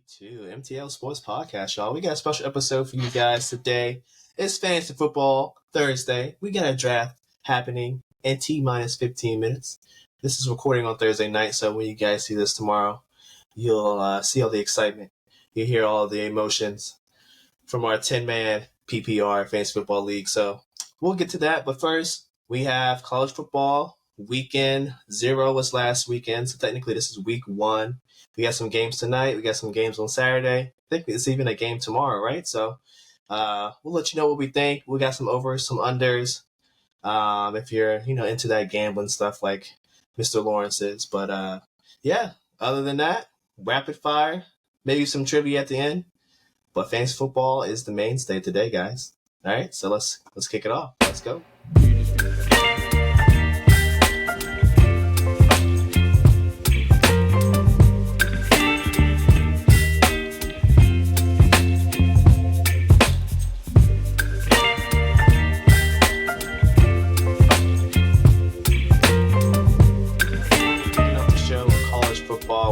to MTL Sports Podcast, y'all. We got a special episode for you guys today. It's Fantasy Football Thursday. We got a draft happening in T-minus 15 minutes. This is recording on Thursday night, so when you guys see this tomorrow, you'll see all the excitement. You hear all the emotions from our 10-man PPR Fantasy Football League. So we'll get to that, but first, we have college football. Weekend 0 was last weekend, so technically this is week 1. We got some games tonight. We got some games on Saturday. I think it's even a game tomorrow, right? So we'll let you know what we think. We got some overs, some unders. If you're into that gambling stuff like Mr. Lawrence is. But yeah, other than that, rapid fire, maybe some trivia at the end. But fantasy football is the mainstay today, guys. All right, so let's kick it off. Let's go.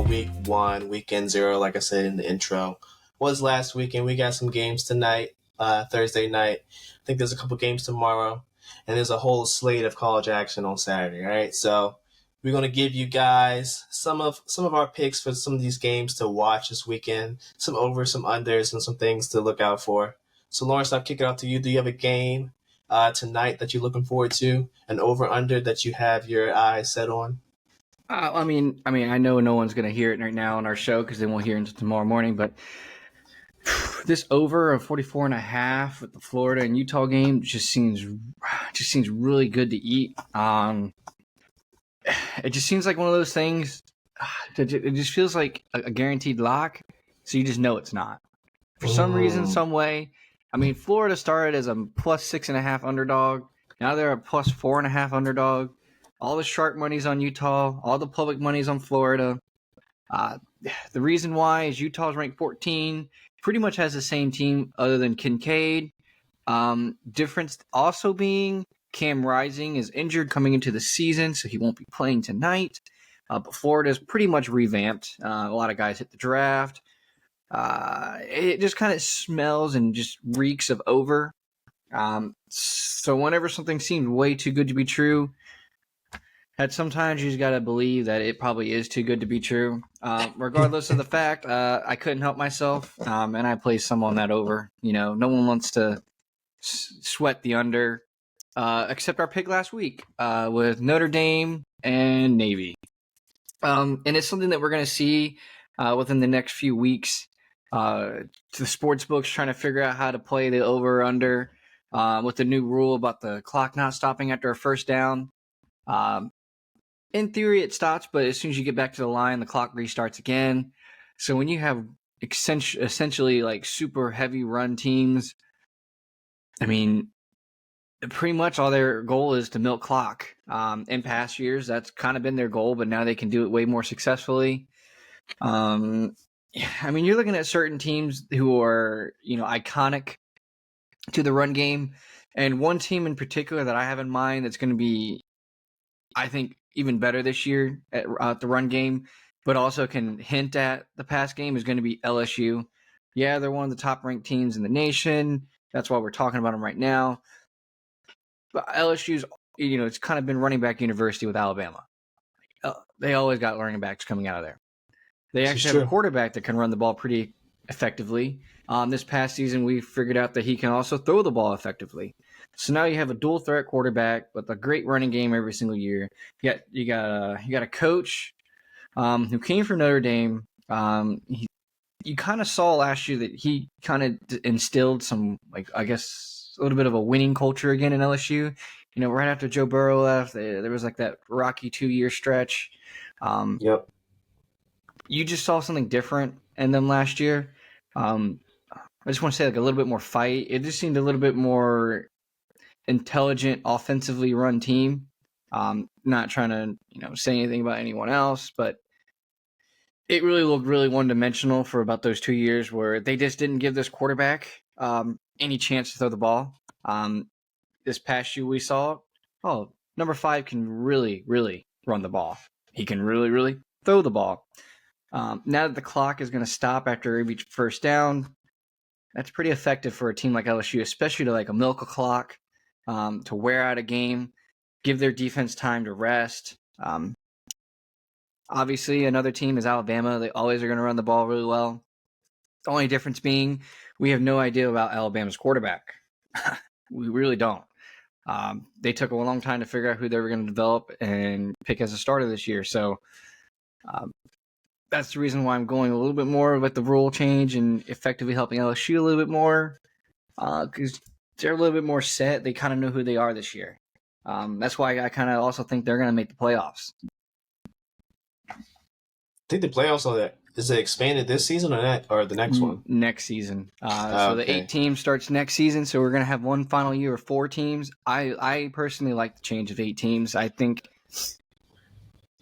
Week 1, weekend 0, like I said in the intro, was last weekend. We got some games tonight, Thursday night. I think there's a couple games tomorrow, and there's a whole slate of college action on Saturday. All right, so we're gonna give you guys some of our picks for some of these games to watch this weekend, some overs, some unders, and some things to look out for. So Lawrence, I'll kick it off to you. Do you have a game tonight that you're looking forward to, an over under that you have your eyes set on? I mean, I know no one's going to hear it right now on our show because they won't hear it until tomorrow morning. But this over of 44.5 with the Florida and Utah game just seems really good to eat. It just seems like one of those things. It just feels like a guaranteed lock, so you just know it's not. For some reason, some way. I mean, Florida started as a plus 6.5 underdog. Now they're a plus 4.5 underdog. All the sharp money's on Utah. All the public money's on Florida. The reason why is Utah's ranked 14. Pretty much has the same team other than Kincaid. Difference also being Cam Rising is injured coming into the season, so he won't be playing tonight. But Florida's pretty much revamped. A lot of guys hit the draft. It just kind of smells and just reeks of over. So whenever something seems way too good to be true, that sometimes you just got to believe that it probably is too good to be true. Regardless of the fact, I couldn't help myself, and I placed some on that over. No one wants to sweat the under, except our pick last week with Notre Dame and Navy. And it's something that we're going to see within the next few weeks. The sports books trying to figure out how to play the over-under with the new rule about the clock not stopping after a first down. In theory, it stops, but as soon as you get back to the line, the clock restarts again. So when you have essentially like super heavy run teams, I mean, pretty much all their goal is to milk clock. In past years, that's kind of been their goal, but now they can do it way more successfully. I mean, you're looking at certain teams who are, iconic to the run game. And one team in particular that I have in mind that's going to be, I think, even better this year at the run game, but also can hint at the pass game is going to be LSU. Yeah, they're one of the top-ranked teams in the nation. That's why we're talking about them right now. But LSU's, it's kind of been running back university with Alabama. They always got running backs coming out of there. They actually have a quarterback that can run the ball pretty effectively. This past season, we figured out that he can also throw the ball effectively. So now you have a dual threat quarterback with a great running game every single year. You got a coach who came from Notre Dame. You kind of saw last year that he kind of instilled some, I guess, a little bit of a winning culture again in LSU. Right after Joe Burrow left, there was that rocky 2-year stretch. Yep. You just saw something different in them last year. I just want to say a little bit more fight. It just seemed a little bit more intelligent, offensively run team. Not trying to say anything about anyone else, but it really looked really one-dimensional for about those 2 years where they just didn't give this quarterback any chance to throw the ball. This past year we saw, number 5 can really, really run the ball. He can really, really throw the ball. Now that the clock is going to stop after every first down, that's pretty effective for a team like LSU, especially to like a milk a clock, to wear out a game, give their defense time to rest. Obviously, another team is Alabama. They always are going to run the ball really well. The only difference being we have no idea about Alabama's quarterback. We really don't. They took a long time to figure out who they were going to develop and pick as a starter this year. So that's the reason why I'm going a little bit more with the rule change and effectively helping LSU a little bit more, because they're a little bit more set. They kind of know who they are this year. That's why I kind of also think they're going to make the playoffs. I think the playoffs are that. Is it expanded this season or the next one? Next season. So the 8 teams starts next season. So we're going to have one final year of 4 teams. I personally like the change of 8 teams. I think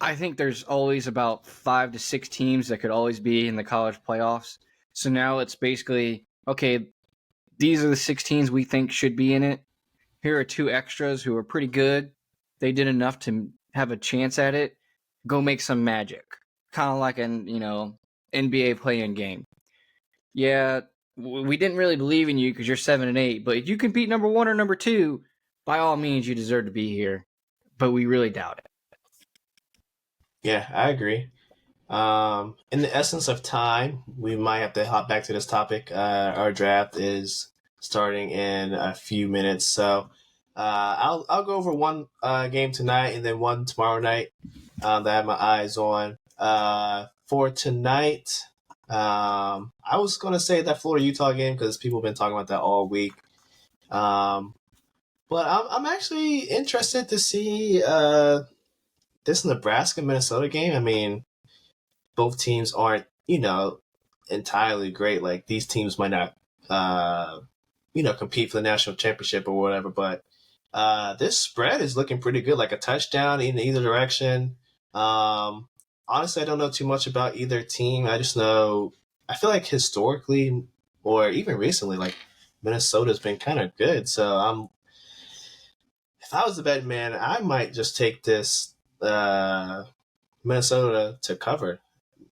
there's always about 5 to 6 teams that could always be in the college playoffs. So now it's basically, okay, these are the 6 teams we think should be in it. Here are 2 extras who are pretty good. They did enough to have a chance at it. Go make some magic. Kind of like an, NBA play-in game. Yeah, we didn't really believe in you because you're 7-8, but if you can beat number 1 or number 2, by all means, you deserve to be here. But we really doubt it. Yeah, I agree. In the essence of time, we might have to hop back to this topic. Our draft is starting in a few minutes, so I'll go over one game tonight and then one tomorrow night that I have my eyes on. For tonight, I was going to say that Florida-Utah game because people have been talking about that all week. But I'm actually interested to see this Nebraska-Minnesota game. I mean, both teams aren't, entirely great. Like, these teams might not, compete for the national championship or whatever, but this spread is looking pretty good, like a touchdown in either direction. Honestly, I don't know too much about either team. I just know, I feel like historically or even recently, like Minnesota's been kind of good. So if I was the betting man, I might just take this Minnesota to cover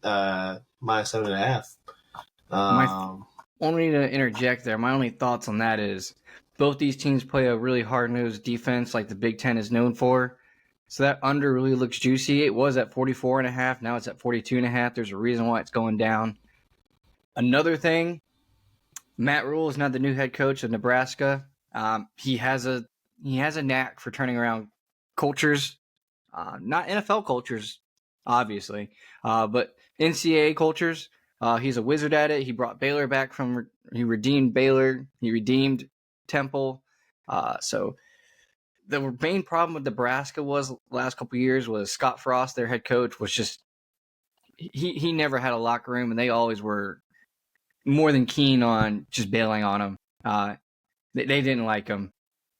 -7.5. Only to interject there, my only thoughts on that is both these teams play a really hard-nosed defense like the Big Ten is known for. So that under really looks juicy. It was at 44.5. Now it's at 42.5. There's a reason why it's going down. Another thing, Matt Rule is now the new head coach of Nebraska. He has a knack for turning around cultures, not NFL cultures, obviously, but NCAA cultures. He's a wizard at it. He brought Baylor back he redeemed Baylor. He redeemed Temple. So the main problem with Nebraska was last couple of years was Scott Frost, their head coach, was just he never had a locker room, and they always were more than keen on just bailing on him. They didn't like him.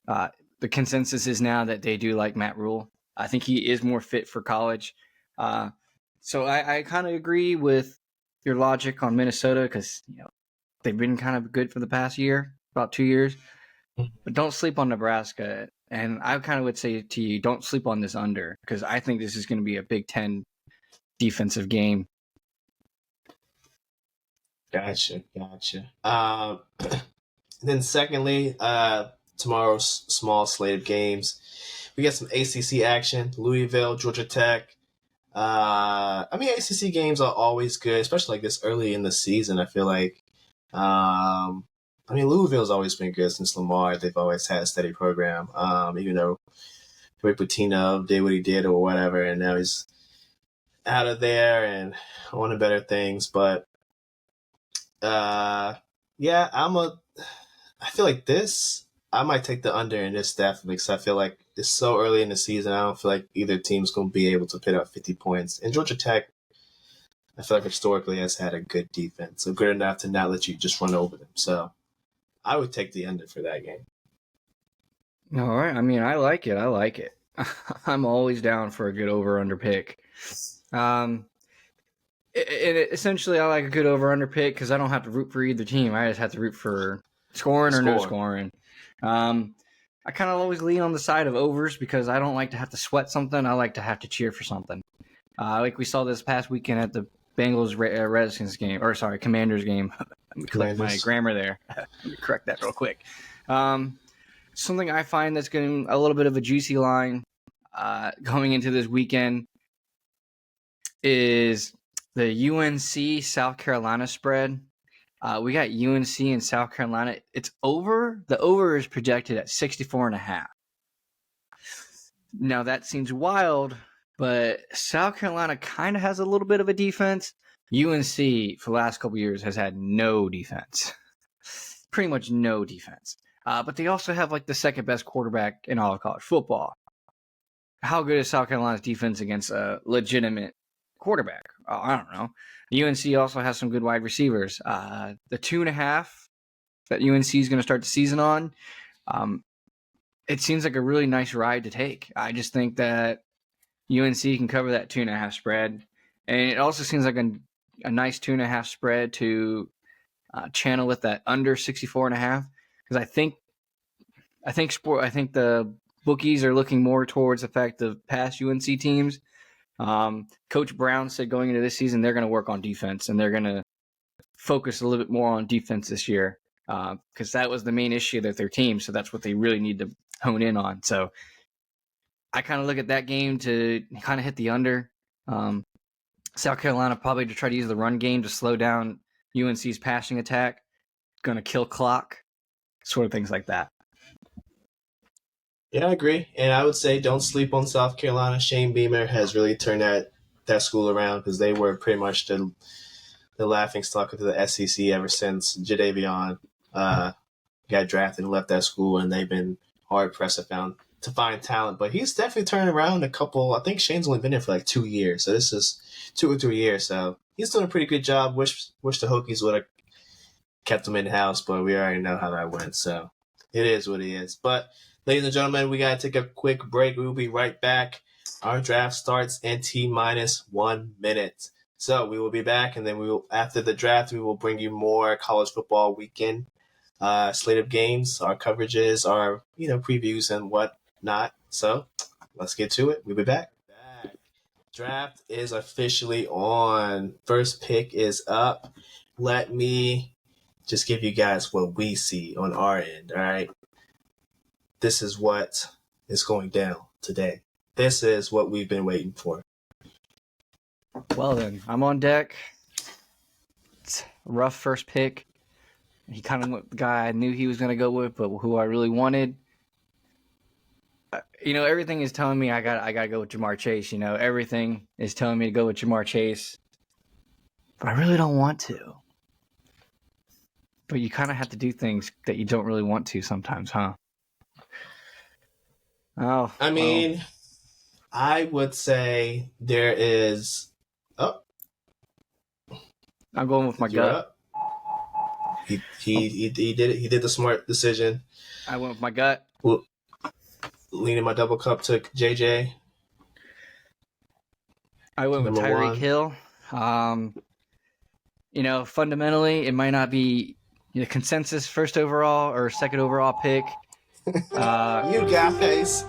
The consensus is now that they do like Matt Rule. I think he is more fit for college. So I kind of agree with your logic on Minnesota because they've been kind of good for the past year, about 2 years. But don't sleep on Nebraska. And I kind of would say to you, don't sleep on this under because I think this is going to be a Big Ten defensive game. Gotcha. Then secondly, tomorrow's small slate of games. We got some ACC action, Louisville, Georgia Tech. ACC games are always good, especially like this early in the season. I feel like, Louisville's always been good since Lamar. They've always had a steady program, even though Rick Pitino did what he did or whatever, and now he's out of there and on to better things. But I feel like I might take the under in this definitely because I feel like it's so early in the season. I don't feel like either team's going to be able to put up 50 points. And Georgia Tech, I feel like historically has had a good defense, so good enough to not let you just run over them. So I would take the under for that game. All right. I mean, I like it. I'm always down for a good over-under pick. Essentially, I like a good over-under pick because I don't have to root for either team. I just have to root for scoring or no scoring. I kind of always lean on the side of overs because I don't like to have to sweat something. I like to have to cheer for something. Like we saw this past weekend at the Bengals Redskins game, or sorry, Commanders game. Let me correct my grammar there. Let me correct that real quick. Something I find that's getting a little bit of a juicy line going into this weekend is the UNC South Carolina spread. We got UNC in South Carolina. It's over. The over is projected at 64.5. Now that seems wild, but South Carolina kind of has a little bit of a defense. UNC for the last couple of years has had no defense, pretty much no defense. But they also have like the second best quarterback in all of college football. How good is South Carolina's defense against a legitimate quarterback? I don't know. UNC also has some good wide receivers. The 2.5 that UNC is going to start the season on, it seems like a really nice ride to take. I just think that UNC can cover that 2.5 spread. And it also seems like a nice 2.5 spread to channel with that under 64.5. Because I think the bookies are looking more towards the fact of past UNC teams. Coach Brown said going into this season they're going to work on defense and they're going to focus a little bit more on defense this year because that was the main issue with their team. So that's what they really need to hone in on. So I kind of look at that game to kind of hit the under. South Carolina probably to try to use the run game to slow down UNC's passing attack. Going to kill clock, sort of things like that. Yeah, I agree. And I would say don't sleep on South Carolina. Shane Beamer has really turned that school around because they were pretty much the laughing stock of the SEC ever since Jadeveon got drafted and left that school, and they've been hard pressed to find talent. But he's definitely turned around a couple. I think Shane's only been there for like 2 years, so this is 2 or 3 years. So he's doing a pretty good job. Wish the Hokies would have kept him in house, but we already know how that went. So it is what it is. But ladies and gentlemen, we got to take a quick break. We will be right back. Our draft starts in T-1 minute. So we will be back, and then after the draft, we will bring you more college football weekend slate of games, our coverages, our previews and whatnot. So let's get to it. We'll be back. Draft is officially on. First pick is up. Let me just give you guys what we see on our end, all right? This is what is going down today. This is what we've been waiting for. Well then, I'm on deck. It's a rough first pick. He kind of went the guy I knew he was going to go with, but who I really wanted. Everything is telling me I got to go with Jamar Chase. Everything is telling me to go with Jamar Chase. But I really don't want to. But you kind of have to do things that you don't really want to sometimes, huh? Oh, I mean, I would say there is. Oh, I'm going with my gut. Up. He did it. He did the smart decision. I went with my gut. Leaning my double cup took JJ. I went with Tyreek Hill. Fundamentally, it might not be the consensus first overall or second overall pick. You guys,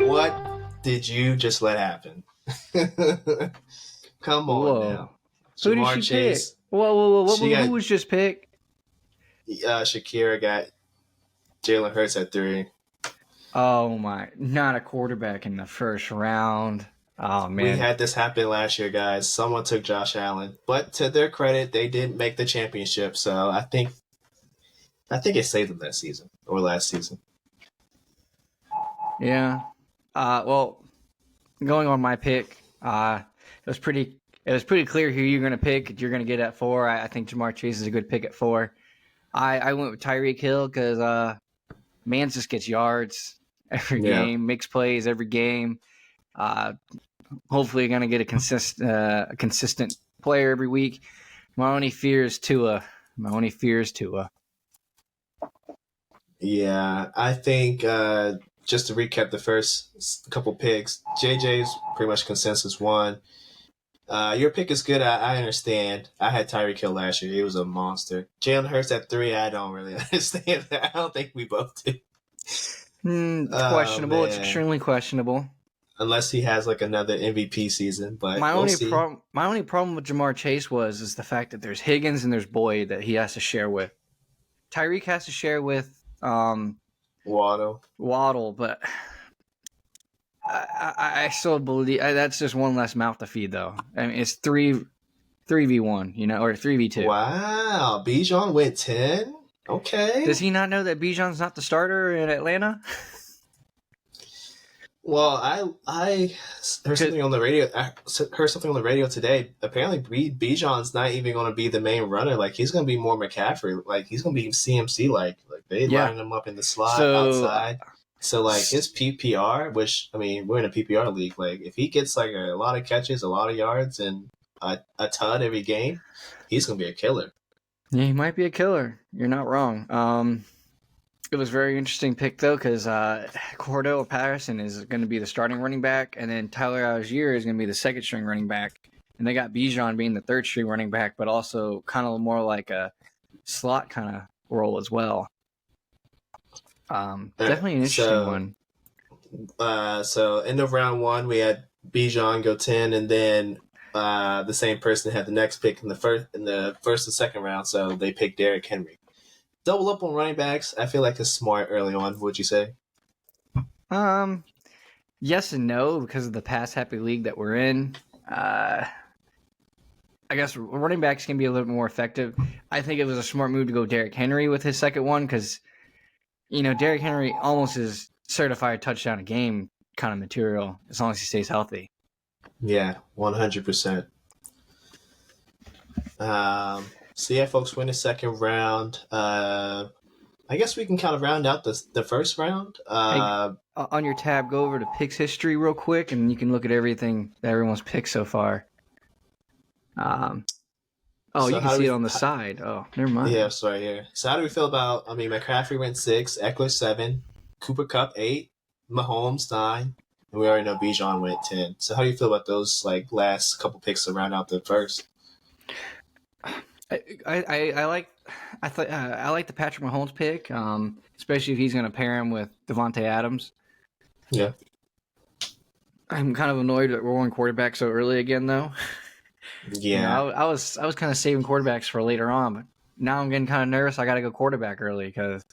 what did you just let happen? Come on now. Who did she pick? Whoa. Who was just picked? Shakira got Jalen Hurts at 3. Oh, my. Not a quarterback in the first round. Oh, man. We had this happen last year, guys. Someone took Josh Allen. But to their credit, they didn't make the championship. So I think it saved them that season or last season. Yeah. Well, going on my pick, it was pretty clear who you're going to pick. You're going to get at 4. I think Jamar Chase is a good pick at 4. I went with Tyreek Hill because man just gets yards every game, makes plays every game. Hopefully, going to get a consistent player every week. My only fear is Tua. Yeah, I think just to recap the first couple picks, JJ's pretty much consensus 1. Your pick is good. I understand. I had Tyreek Hill last year. He was a monster. Jalen Hurts at 3. I don't really understand that. I don't think we both do. Questionable. It's extremely questionable. unless he has like another MVP season. But My we'll only see. problem with Jamar Chase is the fact that there's Higgins and there's Boyd that he has to share with. Tyreek has to share with Waddle, but I still believe that's just one less mouth to feed, though. I mean, it's 3v1, or 3v2. Wow, Bijan went 10. Okay. Does he not know that Bijan's not the starter in Atlanta? Well, I heard something on the radio. I heard something on the radio today. Apparently, Bijan's not even going to be the main runner. Like he's going to be more McCaffrey. Like he's going to be CMC. Like they line him up in the slot outside. So like his PPR, which I mean we're in a PPR league. Like if he gets like a lot of catches, a lot of yards, and a ton every game, he's going to be a killer. Yeah, he might be a killer. You're not wrong. It was a very interesting pick, though, because Cordell Patterson is going to be the starting running back, and then Tyler Algier is going to be the second-string running back. And they got Bijan being the third-string running back, but also kind of more like a slot kind of role as well. Definitely an interesting one. So end of round 1, we had Bijan go 10, and then the same person had the next pick in the first and second round, so they picked Derrick Henry. Double up on running backs, I feel like it's smart early on. Would you say? Yes and no, because of the pass happy league that we're in. I guess running backs can be a little bit more effective. I think it was a smart move to go Derrick Henry with his second one because, Derrick Henry almost is certified touchdown a game kind of material as long as he stays healthy. Yeah, 100%. So yeah, folks, we're in the second round. I guess we can kind of round out the first round. On your tab, go over to picks history real quick, and you can look at everything that everyone's picked so far. You can see it on the side. Oh, never mind. Yeah, it's right here. So how do we feel about? I mean, McCaffrey went 6, Eckler 7, Cooper Kupp 8, Mahomes 9, and we already know Bijan went 10. So how do you feel about those like last couple picks to round out the first? I like the Patrick Mahomes pick, especially if he's going to pair him with Devontae Adams. Yeah, I'm kind of annoyed that we're on quarterback so early again, though. Yeah, I was kind of saving quarterbacks for later on, but now I'm getting kind of nervous. I got to go quarterback early because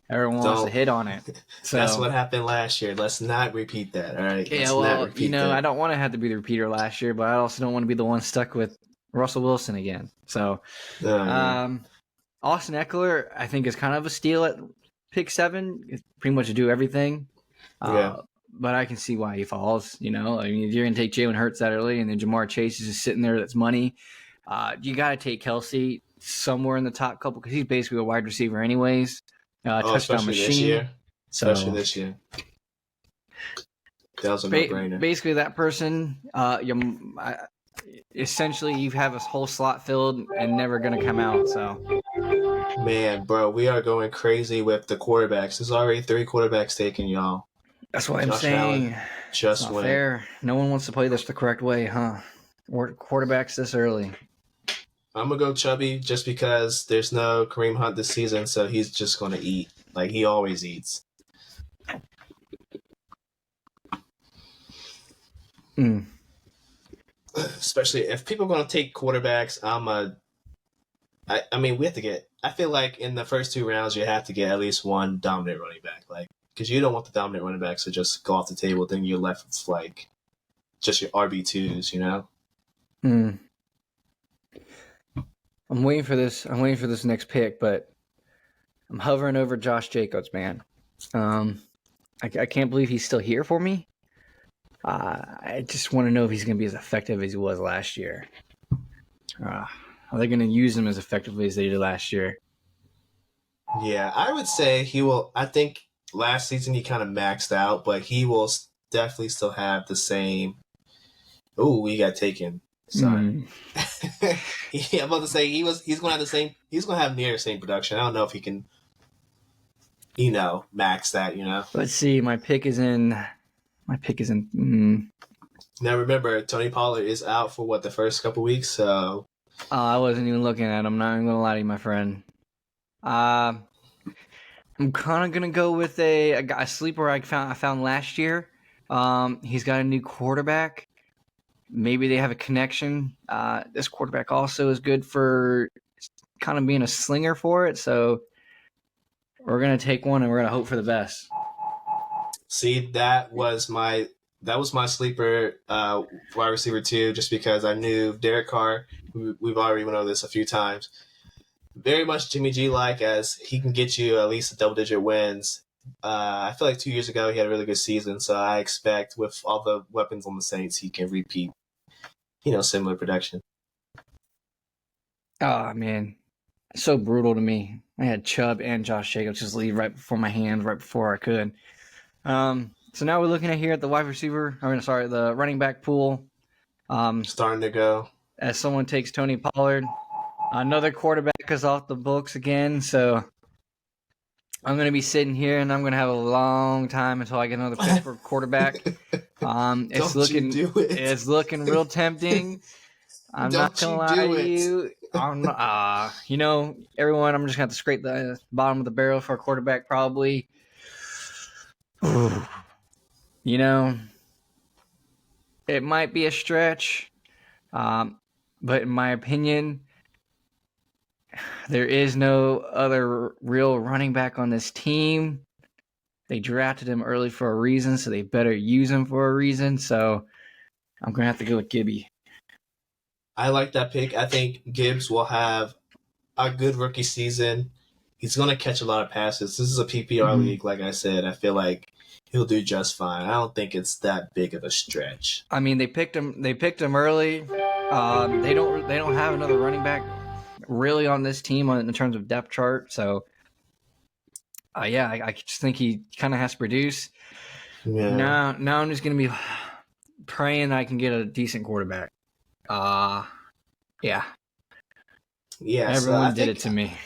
everyone wants to hit on it. So that's what happened last year. Let's not repeat that. All right. I don't want to have to be the repeater last year, but I also don't want to be the one stuck with Russell Wilson again. So, Austin Eckler, I think, is kind of a steal at pick 7. It's pretty much to do everything. But I can see why he falls. I mean, if you're going to take Jalen Hurts that early and then Jamar Chase is just sitting there, that's money. You got to take Kelsey somewhere in the top couple because he's basically a wide receiver anyways. Touchdown machine. Especially this year. That was a no-brainer. Basically, that person, essentially you have a whole slot filled and never going to come out. So, man, bro, we are going crazy with the quarterbacks. There's already 3 quarterbacks taken, y'all. That's what I'm saying. Just win. Fair. No one wants to play this the correct way, huh? Quarterbacks this early. I'm gonna go Chubby just because there's no Kareem Hunt this season, so he's just gonna eat like he always eats. Especially if people are going to take quarterbacks, I mean, we have to get. I feel like in the first 2 rounds, you have to get at least one dominant running back, like because you don't want the dominant running backs to just go off the table. Then you're left with like just your RB2s, I'm waiting for this. I'm waiting for this next pick, but I'm hovering over Josh Jacobs, man. I can't believe he's still here for me. I just want to know if he's going to be as effective as he was last year. Are they going to use him as effectively as they did last year? Yeah, I would say he will. I think last season he kind of maxed out, but he will definitely still have the same. Oh, we got taken. Sorry. Yeah, I'm about to say he's going to have the same. He's going to have near the same production. I don't know if he can, max that. Let's see. My pick is in. Now remember, Tony Pollard is out for the first couple weeks. So I wasn't even looking at him. Not even gonna lie to you, my friend. I'm kind of gonna go with a sleeper I found last year. He's got a new quarterback. Maybe they have a connection. This quarterback also is good for kind of being a slinger for it. So we're going to take one and we're going to hope for the best. See, that was my sleeper wide receiver too, just because I knew Derek Carr. We've already went over this a few times. Very much Jimmy G like, as he can get you at least a double-digit wins. I feel like 2 years ago he had a really good season, so I expect with all the weapons on the Saints, he can repeat, similar production. Oh, man. So brutal to me. I had Chubb and Josh Jacobs just leave right before my hands, right before I could. So now we're looking at here at the the running back pool. Starting to go. As someone takes Tony Pollard. Another quarterback is off the books again, so I'm going to be sitting here and I'm going to have a long time until I get another pick for quarterback. It's looking real tempting. I'm not going to lie to you. Everyone, I'm just going to have to scrape the bottom of the barrel for a quarterback probably. It might be a stretch, but in my opinion, there is no other real running back on this team. They drafted him early for a reason, so they better use him for a reason. So I'm going to have to go with Gibby. I like that pick. I think Gibbs will have a good rookie season. He's going to catch a lot of passes. This is a PPR league, like I said. I feel like he'll do just fine. I don't think it's that big of a stretch. I mean, they picked him early. They don't have another running back really on this team in terms of depth chart. So, I just think he kind of has to produce. Yeah. Now I'm just going to be praying I can get a decent quarterback. Yeah. Yeah. Everyone did it to me.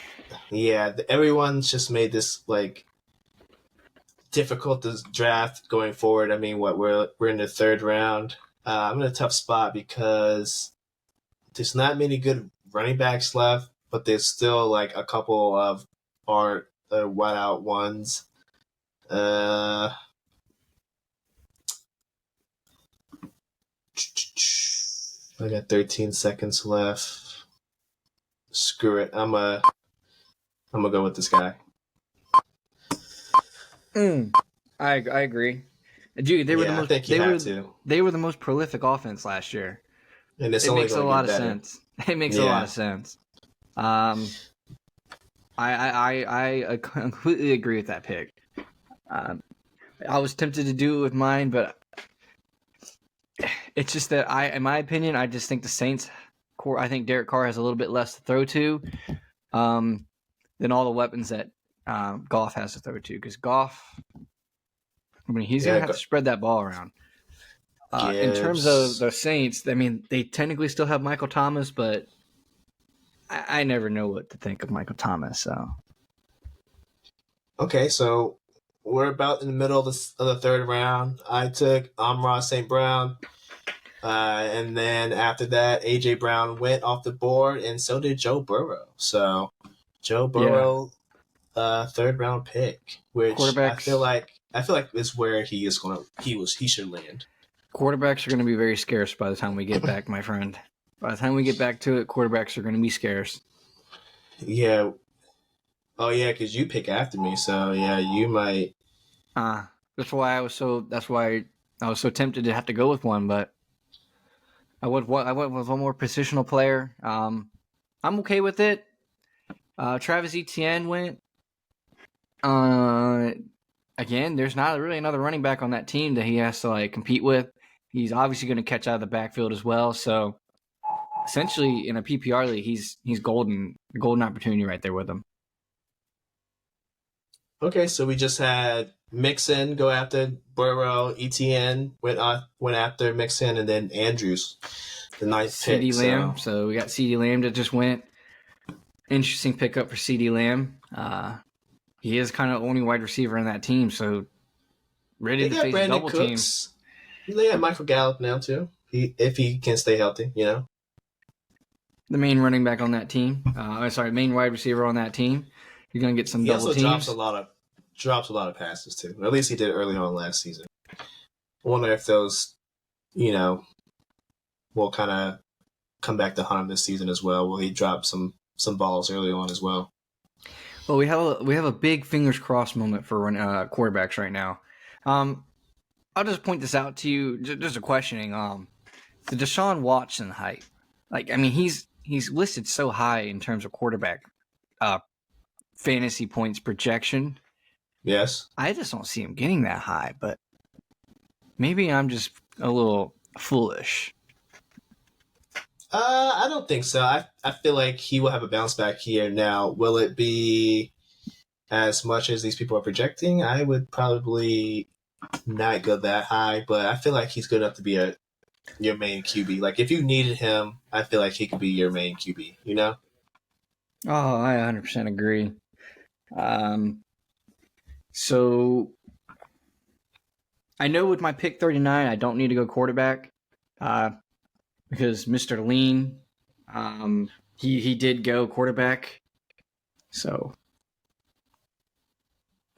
Yeah. Everyone's just made this difficult to draft going forward. I mean, we're in the third round. I'm in a tough spot because there's not many good running backs left, but there's still a couple of wide out ones. I got 13 seconds left. Screw it. I'm gonna go with this guy. I agree. Dude, they were the most. They were the most prolific offense last year. And it makes a lot of sense. It makes a lot of sense. I completely agree with that pick. I was tempted to do it with mine, but it's just that in my opinion, I just think the Saints. I think Derek Carr has a little bit less to throw to, than all the weapons that Goff has to throw to. Because Goff, he's gonna have to spread that ball around. In terms of the Saints, I mean, they technically still have Michael Thomas, but I never know what to think of Michael Thomas. So, okay, so we're about in the middle of the third round. I took Amon-Ra St. Brown, and then after that, A.J. Brown went off the board, and so did Joe Burrow. So, Joe Burrow, third round pick, which I feel like is where he should land. Quarterbacks are going to be very scarce by the time we get back, my friend. By the time we get back to it, quarterbacks are going to be scarce. Yeah. Oh yeah, because you pick after me, so yeah, you might. That's why I was so tempted to have to go with one, but I went with one more positional player. I'm okay with it. Travis Etienne went. Again, there's not really another running back on that team that he has to compete with. He's obviously going to catch out of the backfield as well. So essentially, in a PPR league, he's golden opportunity right there with him. Okay, so we just had Mixon go after Burrow, Etienne went after Mixon, and then Andrews, the ninth pick. CeeDee Lamb. So we got CeeDee Lamb that just went. Interesting pickup for CeeDee Lamb. He is kind of the only wide receiver in that team, so ready to face double teams. They have Michael Gallup now too. If he can stay healthy, The main running back on that team. Main wide receiver on that team. You're gonna get some double teams. Drops a lot of passes too. Or at least he did early on last season. I wonder if those, will kind of come back to haunt him this season as well. Will he drop some balls early on as well? Well, we have a big fingers crossed moment for quarterbacks right now. I'll just point this out to you, just a questioning. The Deshaun Watson hype, he's listed so high in terms of quarterback fantasy points projection. Yes. I just don't see him getting that high, but maybe I'm just a little foolish. I don't think so. I feel like he will have a bounce back here. Now, will it be as much as these people are projecting? I would probably not go that high, but I feel like he's good enough to be your main QB. Like, if you needed him, I feel like he could be your main QB, you know? Oh, I 100% agree. So I know with my pick 39, I don't need to go quarterback because Mr. Lean, he did go quarterback. So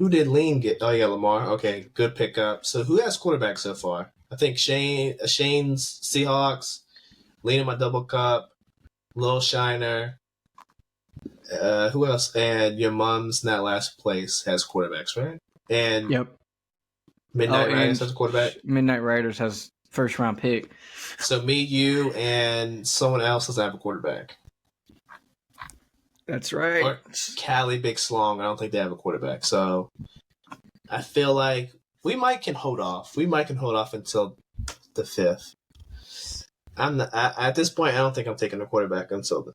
Who did Lean get? Oh, yeah, Lamar. Okay, good pickup. So who has quarterback so far? I think Shane's Seahawks, Lean in my double cup, Lil Shiner. Who else? And your mom's not last place has quarterbacks, right? And yep. Midnight Riders has a quarterback. Midnight Riders has first round pick. So me, you, and someone else doesn't have a quarterback. That's right. Or Cali Big Slong. I don't think they have a quarterback. So I feel like we can hold off. We might can hold off until the 5th. At this point, I don't think I'm taking a quarterback until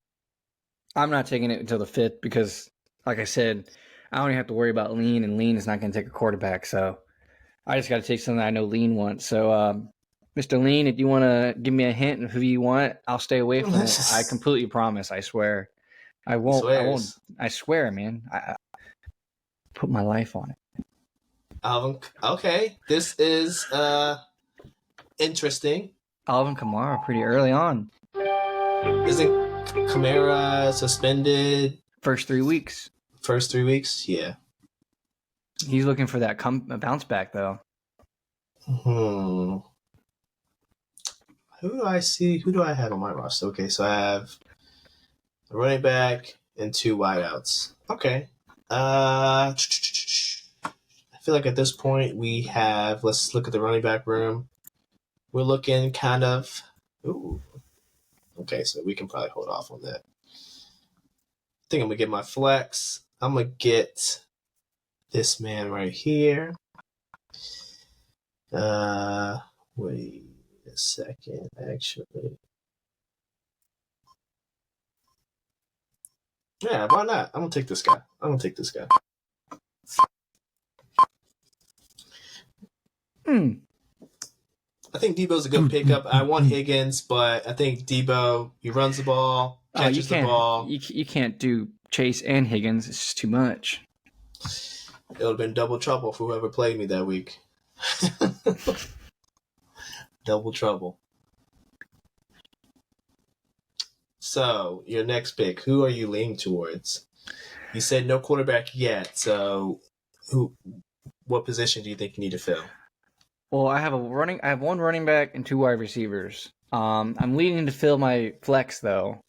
I'm not taking it until the 5th because, like I said, I don't even have to worry about Lean, and Lean is not going to take a quarterback. So I just got to take something I know Lean wants. So, Mr. Lean, if you want to give me a hint of who you want, I'll stay away from it. I completely promise. I swear. I won't. I swear, man. I put my life on it. Okay, this is interesting. Alvin Kamara pretty early on. Isn't Kamara suspended? First 3 weeks. First 3 weeks? Yeah. He's looking for that bounce back, though. Who do I see? Who do I have on my roster? Okay, so I have a running back and 2 wideouts. Okay. I feel like at this point we have, let's look at the running back room. We're looking kind of, ooh. Okay, so we can probably hold off on that. I think I'm going to get my flex. I'm going to get this man right here. Wait a second, actually. Yeah, why not? I'm going to take this guy. I think Debo's a good pickup. I want Higgins, but I think Debo, he runs the ball, catches the ball. You can't do Chase and Higgins. It's just too much. It would have been double trouble for whoever played me that week. Double trouble. So, your next pick, who are you leaning towards? You said no quarterback yet, so what position do you think you need to fill? Well, I have one running back and 2 wide receivers. I'm leaning to fill my flex though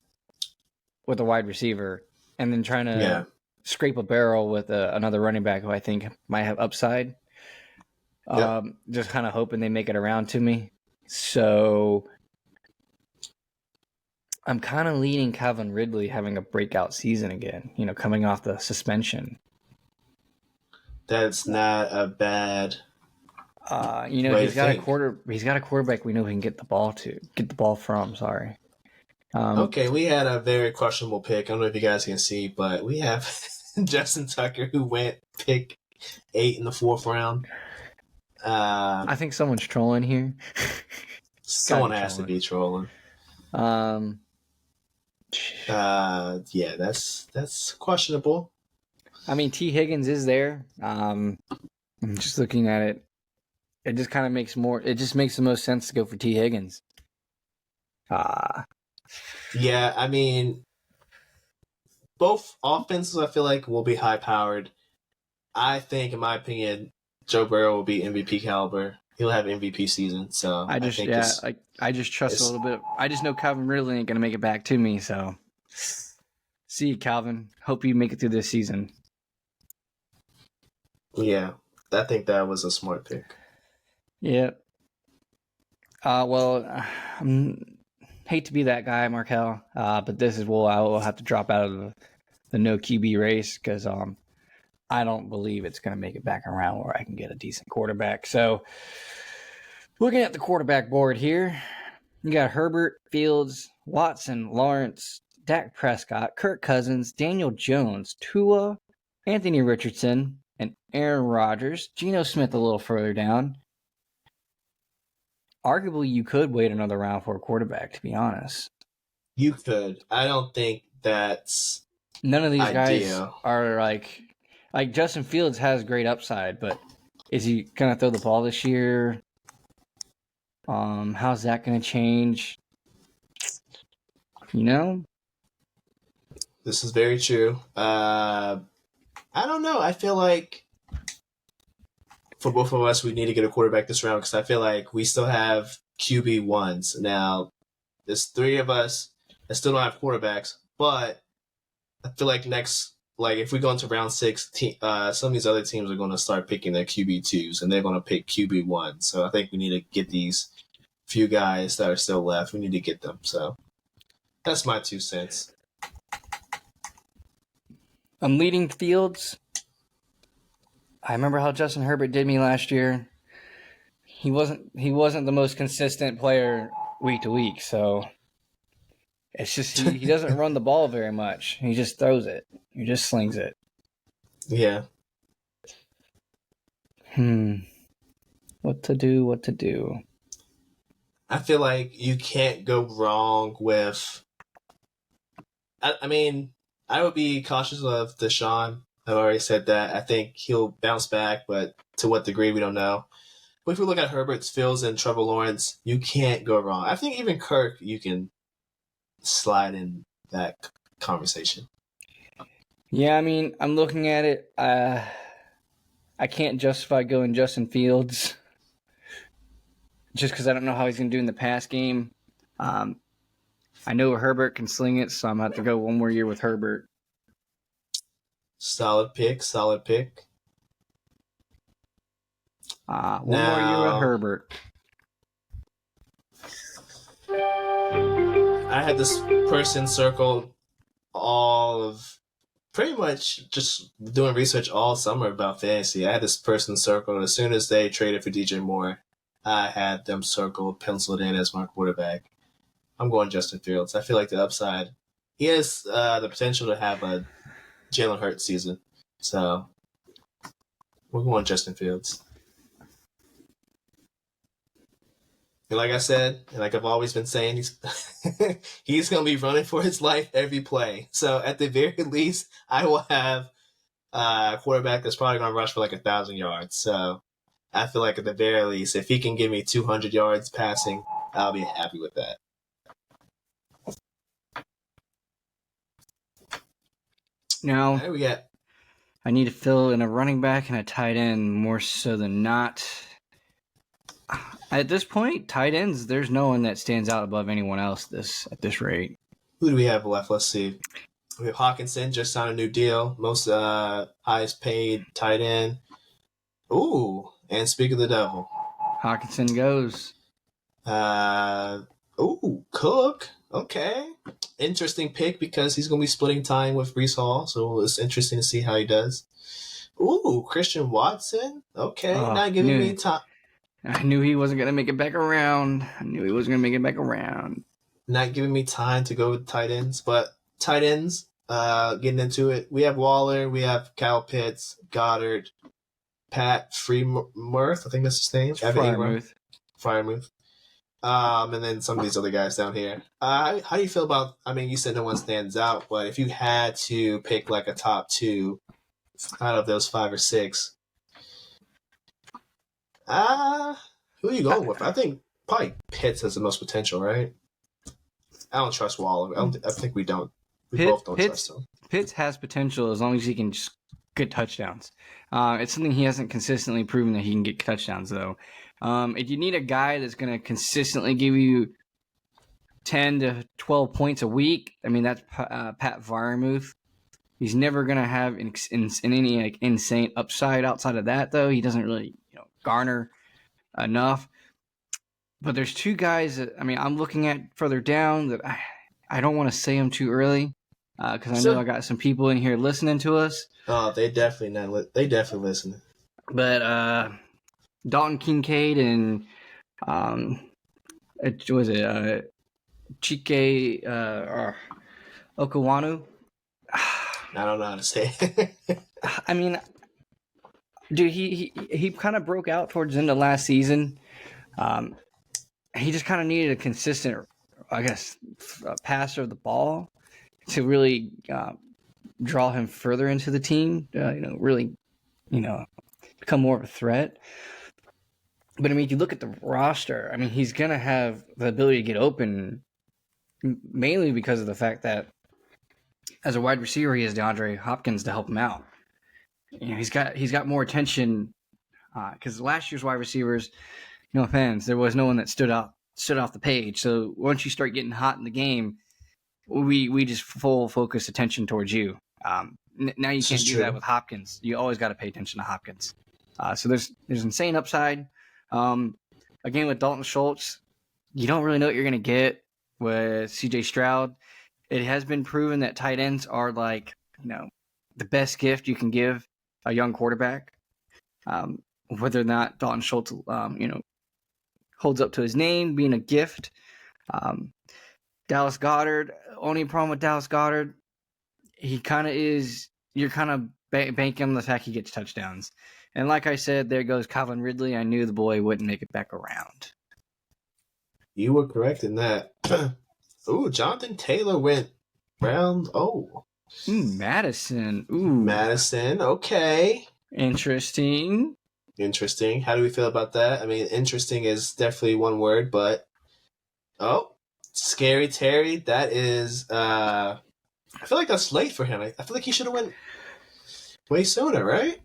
with a wide receiver, and then trying to scrape a barrel with another running back who I think might have upside. Just kind of hoping they make it around to me. So I'm kind of leaning Calvin Ridley having a breakout season again. Coming off the suspension. That's not a bad. He's got a quarterback we know he can get the ball from. Sorry. Okay, we had a very questionable pick. I don't know if you guys can see, but we have Justin Tucker, who went pick 8 in the 4th round. I think someone's trolling here. Someone has to be trolling. Yeah, that's questionable. I mean, T. Higgins is there. I'm just looking at it. It just kind of makes the most sense to go for T. Higgins. Yeah, I mean, both offenses I feel like will be high powered. I think, in my opinion, Joe Burrow will be MVP caliber, he'll have MVP season. So I think I just trust a little bit. I just know Calvin Ridley ain't gonna make it back to me. So, see you, Calvin. Hope you make it through this season. Yeah, I think that was a smart pick. Yeah. Well, I hate to be that guy, Markel, but this is I will have to drop out of the no QB race because I don't believe it's going to make it back around where I can get a decent quarterback. So, looking at the quarterback board here, you got Herbert, Fields, Watson, Lawrence, Dak Prescott, Kirk Cousins, Daniel Jones, Tua, Anthony Richardson, and Aaron Rodgers. Geno Smith a little further down. Arguably, you could wait another round for a quarterback, to be honest. You could. I don't think that's none of these ideal. Guys are like Justin Fields has great upside, but is he gonna throw the ball this year? How's that gonna change? You know? This is very true. I don't know. I feel like for both of us, we need to get a quarterback this round because I feel like we still have QB1s. Now, there's 3 of us that still don't have quarterbacks, but I feel like if we go into round 6, some of these other teams are going to start picking their QB2s, and they're going to pick QB1. So I think we need to get these few guys that are still left. We need to get them. So that's my 2 cents. I'm leading Fields. I remember how Justin Herbert did me last year. He wasn't the most consistent player week to week, so it's just he doesn't run the ball very much. He just throws it. He just slings it. Yeah. What to do? I feel like you can't go wrong with. I mean, I would be cautious of Deshaun. I've already said that. I think he'll bounce back, but to what degree, we don't know. But if we look at Herbert, Fields, and Trevor Lawrence, you can't go wrong. I think even Kirk, you can slide in that conversation. Yeah, I mean, I'm looking at it. I can't justify going Justin Fields just because I don't know how he's going to do in the pass game. I know Herbert can sling it, so I'm going to have to go one more year with Herbert. Solid pick. One more year with Herbert. I had this person circled pretty much just doing research all summer about fantasy. I had this person circled as soon as they traded for DJ Moore. I had them circled, penciled in as my quarterback. I'm going Justin Fields. I feel like the upside. He has the potential to have a Jalen Hurts season. So we're going Justin Fields. And like I said, and like I've always been saying, he's going to be running for his life every play. So at the very least, I will have a quarterback that's probably going to rush for like 1,000 yards. So I feel like at the very least, if he can give me 200 yards passing, I'll be happy with that. Now, we got. I need to fill in a running back and a tight end more so than not. At this point, tight ends, there's no one that stands out above anyone else at this rate. Who do we have left? Let's see. We have Hawkinson, just signed a new deal. Most highest paid tight end. Ooh, and speak of the devil. Hawkinson goes. Cook. Okay. Interesting pick because he's going to be splitting time with Breece Hall, so it's interesting to see how he does. Ooh, Christian Watson. Okay, not giving me time. I knew he wasn't going to make it back around. Not giving me time to go with tight ends, but tight ends, getting into it. We have Waller, we have Kyle Pitts, Goddard, Pat Freiermuth, I think that's his name. Freiermuth. And then some of these other guys down here. How do you feel about, you said no one stands out, but if you had to pick like a top 2 out of those 5 or 6, who are you going with? I think probably Pitts has the most potential, right? I don't trust Waller. I think we don't. We both don't trust him. Pitts has potential as long as he can just get touchdowns. It's something he hasn't consistently proven that he can get touchdowns, though. If you need a guy that's going to consistently give you 10 to 12 points a week, I mean, that's Pat Freiermuth. He's never going to have any like insane upside outside of that, though. He doesn't really garner enough. But there's two guys that, I mean, I'm looking at further down that I don't want to say them too early because I know I got some people in here listening to us. Oh, they definitely listen. But Dalton Kincaid and Chike Okawanu. I don't know how to say it. I mean, dude, he kind of broke out towards the end of last season. He just kind of needed a consistent, I guess, passer of the ball to really draw him further into the team. Really, become more of a threat. But I mean, if you look at the roster, I mean, he's gonna have the ability to get open, mainly because of the fact that as a wide receiver, he has DeAndre Hopkins to help him out. He's got more attention because last year's wide receivers, no offense, there was no one that stood off the page. So once you start getting hot in the game, we just full focus attention towards you. Now you can't do that with Hopkins. You always got to pay attention to Hopkins. So there's insane upside. Again, with Dalton Schultz, you don't really know what you're going to get with CJ Stroud. It has been proven that tight ends are like, the best gift you can give a young quarterback. Whether or not Dalton Schultz, holds up to his name, being a gift. Dallas Goedert, only problem with Dallas Goedert, he kind of is, you're kind of banking on the fact he gets touchdowns. And like I said, there goes Calvin Ridley. I knew the boy wouldn't make it back around. You were correct in that. Ooh, Jonathan Taylor went round. Madison. Madison. Okay. Interesting. How do we feel about that? I mean, interesting is definitely one word, but Scary Terry. That is. I feel like that's late for him. I feel like he should have went way sooner, right?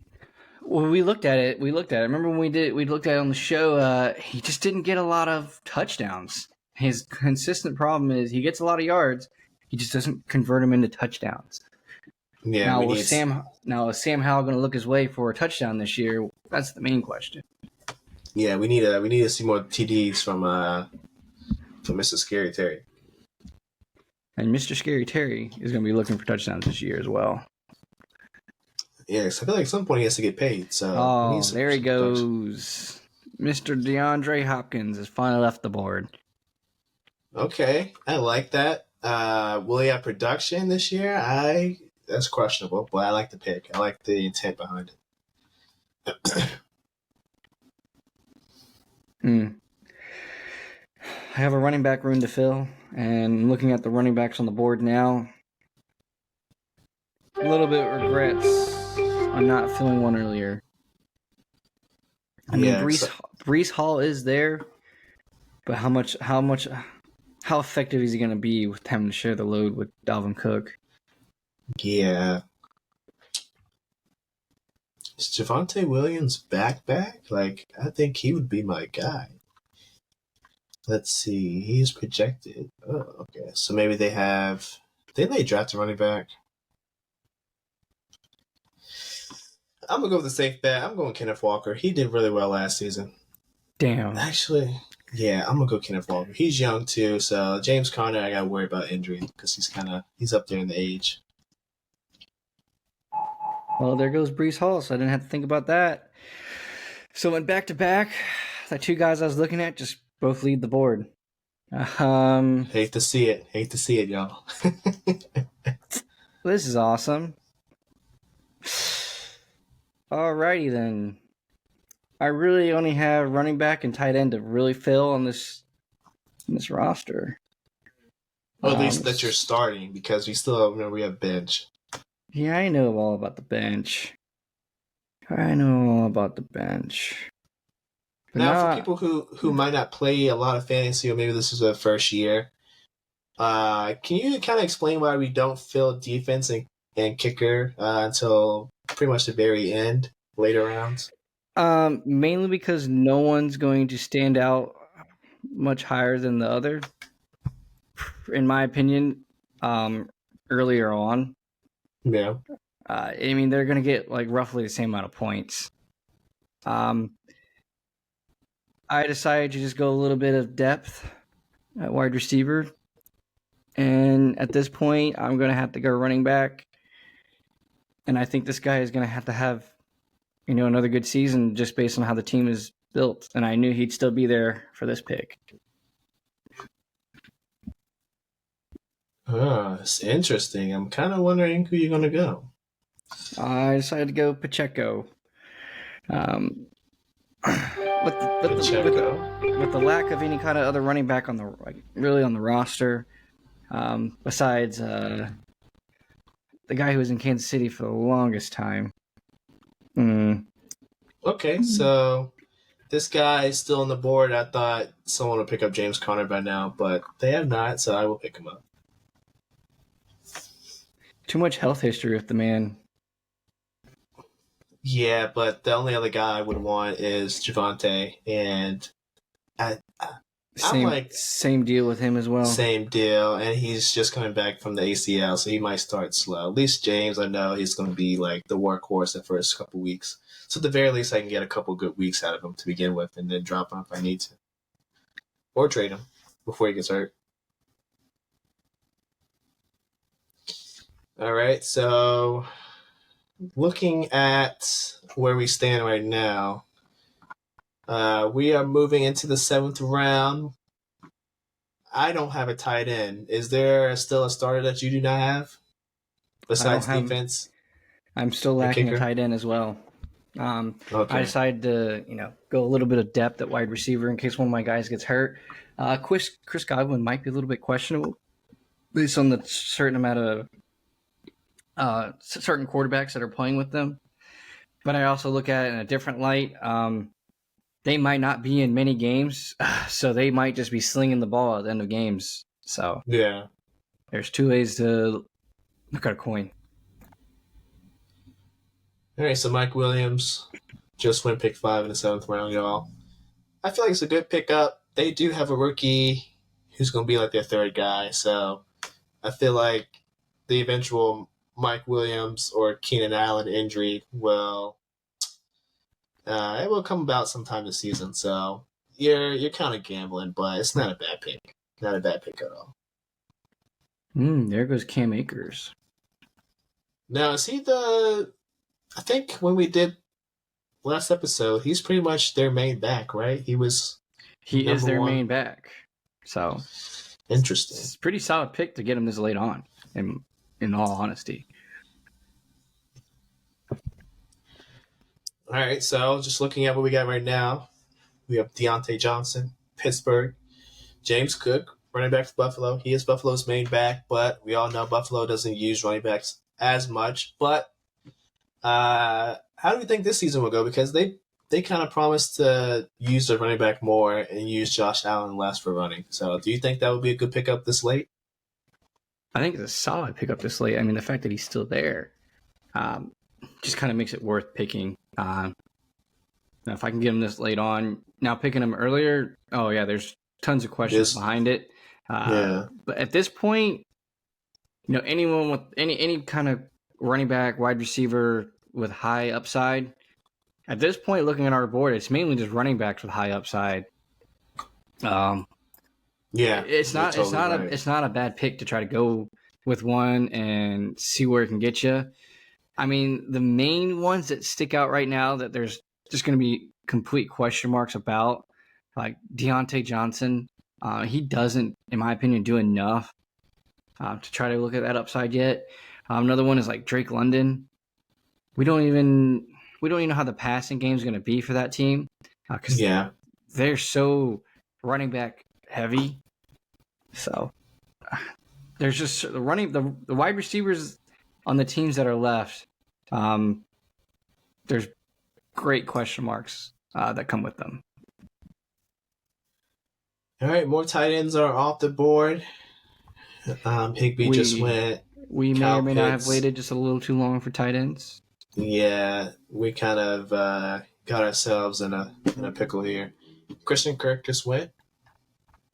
Well, we looked at it. Remember when we looked at it on the show, he just didn't get a lot of touchdowns. His consistent problem is he gets a lot of yards. He just doesn't convert them into touchdowns. Yeah. Is Sam Howell going to look his way for a touchdown this year? That's the main question. Yeah, we need to see more TDs from Mr. Scary Terry. And Mr. Scary Terry is going to be looking for touchdowns this year as well. Yes, I feel like at some point he has to get paid. So there he goes. Mr. DeAndre Hopkins has finally left the board. Okay, I like that. Will he have production this year? That's questionable, but I like the pick. I like the intent behind it. I have a running back room to fill, and looking at the running backs on the board now, a little bit regrets on not filling one earlier. I mean, Breece Hall is there, but how effective is he going to be with having to share the load with Dalvin Cook? Yeah. Is Javonte Williams back? Like, I think he would be my guy. Let's see. He's projected. Oh, okay. So maybe they draft a running back? I'm going to go with the safe bet. I'm going Kenneth Walker. He did really well last season. Damn. Actually, yeah, I'm going to go Kenneth Walker. He's young, too. So James Conner, I got to worry about injury because he's up there in the age. Well, there goes Breece Hall, so I didn't have to think about that. So went back to back. The two guys I was looking at just both lead the board. Hate to see it, y'all. This is awesome. Alrighty then. I really only have running back and tight end to really fill on this roster. Well, at least that you're starting because we have bench. Yeah, I know all about the bench. But now, for people who might not play a lot of fantasy, or maybe this is their first year, can you kind of explain why we don't fill defense and kicker until pretty much the very end, later rounds? Mainly because no one's going to stand out much higher than the other, in my opinion. Earlier on, Yeah. I mean they're going to get like roughly the same amount of points. I decided to just go a little bit of depth at wide receiver, and at this point, I'm going to have to go running back, and I think this guy is going to have another good season just based on how the team is built, and I knew he'd still be there for this pick. It's interesting. I'm kind of wondering who you're going to go. I decided to go Pacheco. With the lack of any kind of other running back on the roster, besides the guy who was in Kansas City for the longest time. Okay, so this guy is still on the board. I thought someone would pick up James Conner by now, but they have not, so I will pick him up. Too much health history with the man. Yeah, but the only other guy I would want is Javonte, and I'm like same deal with him as well. Same deal, and he's just coming back from the ACL, so he might start slow. At least James, I know he's going to be like the workhorse the first couple weeks. So at the very least, I can get a couple good weeks out of him to begin with, and then drop him if I need to, or trade him before he gets hurt. All right, so looking at where we stand right now, we are moving into the 7th round. I don't have a tight end. Is there still a starter that you do not have besides defense? I'm still lacking a tight end as well. Okay. I decided to go a little bit of depth at wide receiver in case one of my guys gets hurt. Chris Godwin might be a little bit questionable based on the certain amount of certain quarterbacks that are playing with them. But I also look at it in a different light. They might not be in many games, so they might just be slinging the ball at the end of games. So yeah, there's two ways to look at a coin. All right, so Mike Williams just went pick 5 in the 7th round, y'all. I feel like it's a good pickup. They do have a rookie who's going to be like their third guy, so I feel like the eventual Mike Williams or Keenan Allen injury will it will come about sometime this season. So you're kind of gambling, but it's not a bad pick. Not a bad pick at all. There goes Cam Akers. Now is he the? I think when we did last episode, he's pretty much their main back, right? He is their main back. So interesting. It's a pretty solid pick to get him this late on. In all honesty. All right, so just looking at what we got right now, we have Deontay Johnson, Pittsburgh, James Cook, running back for Buffalo. He is Buffalo's main back, but we all know Buffalo doesn't use running backs as much. But how do you think this season will go? Because they kind of promised to use the running back more and use Josh Allen less for running. So do you think that would be a good pickup this late? I think it's a solid pickup this late. I mean, the fact that he's still there just kind of makes it worth picking. Now, if I can get him this late on, now picking him earlier, oh yeah, there's tons of questions behind it. But at this point, anyone with any kind of running back, wide receiver with high upside, at this point, looking at our board, it's mainly just running backs with high upside. It's not a bad pick to try to go with one and see where it can get you. I mean, the main ones that stick out right now that there's just going to be complete question marks about, like Deontay Johnson. He doesn't, in my opinion, do enough to try to look at that upside yet. Another one is like Drake London. We don't even know how the passing game is going to be for that team because they're so running back heavy. So there's just the wide receivers on the teams that are left. There's great question marks that come with them. All right, more tight ends are off the board. Higbee just went. We may or may not have waited just a little too long for tight ends. Yeah, we kind of got ourselves in a pickle here. Christian Kirk just went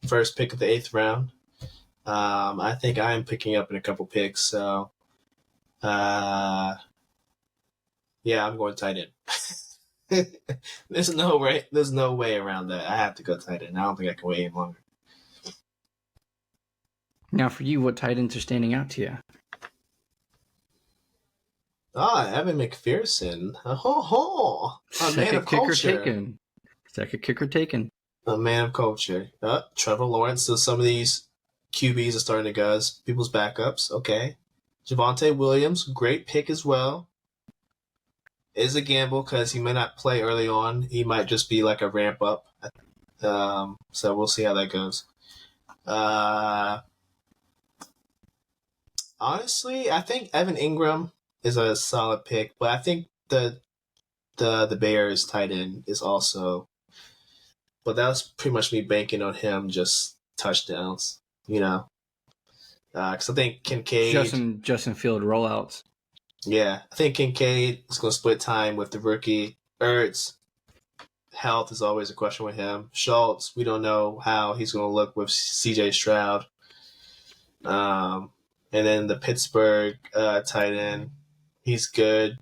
first pick of the 8th round. I think I am picking up in a couple picks, so yeah, I'm going tight end. There's no way around that. I have to go tight end. I don't think I can wait any longer. Now, for you, what tight ends are standing out to you? Evan McPherson. A man of culture. Second kicker taken. A man of culture. Trevor Lawrence. So some of these QBs are starting to go as people's backups. Okay. Javonte Williams, great pick as well. Is a gamble because he may not play early on. He might just be like a ramp up. So we'll see how that goes. Honestly, I think Evan Ingram is a solid pick, but I think the Bears tight end is also. But that was pretty much me banking on him just touchdowns, because I think Kincaid. Justin Field rollouts. Yeah, I think Kincaid is going to split time with the rookie. Ertz, health is always a question with him. Schultz, we don't know how he's going to look with C.J. Stroud. And then the Pittsburgh tight end, he's good.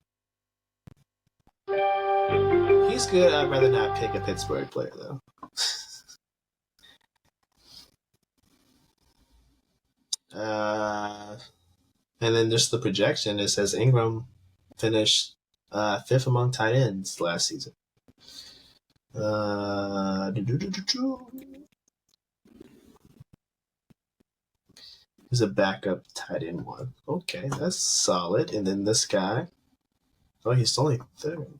I'd rather not pick a Pittsburgh player, though. And then just the projection, it says Ingram finished 5th among tight ends last season. He's a backup tight end one. Okay, that's solid. And then this guy, he's only 3rd.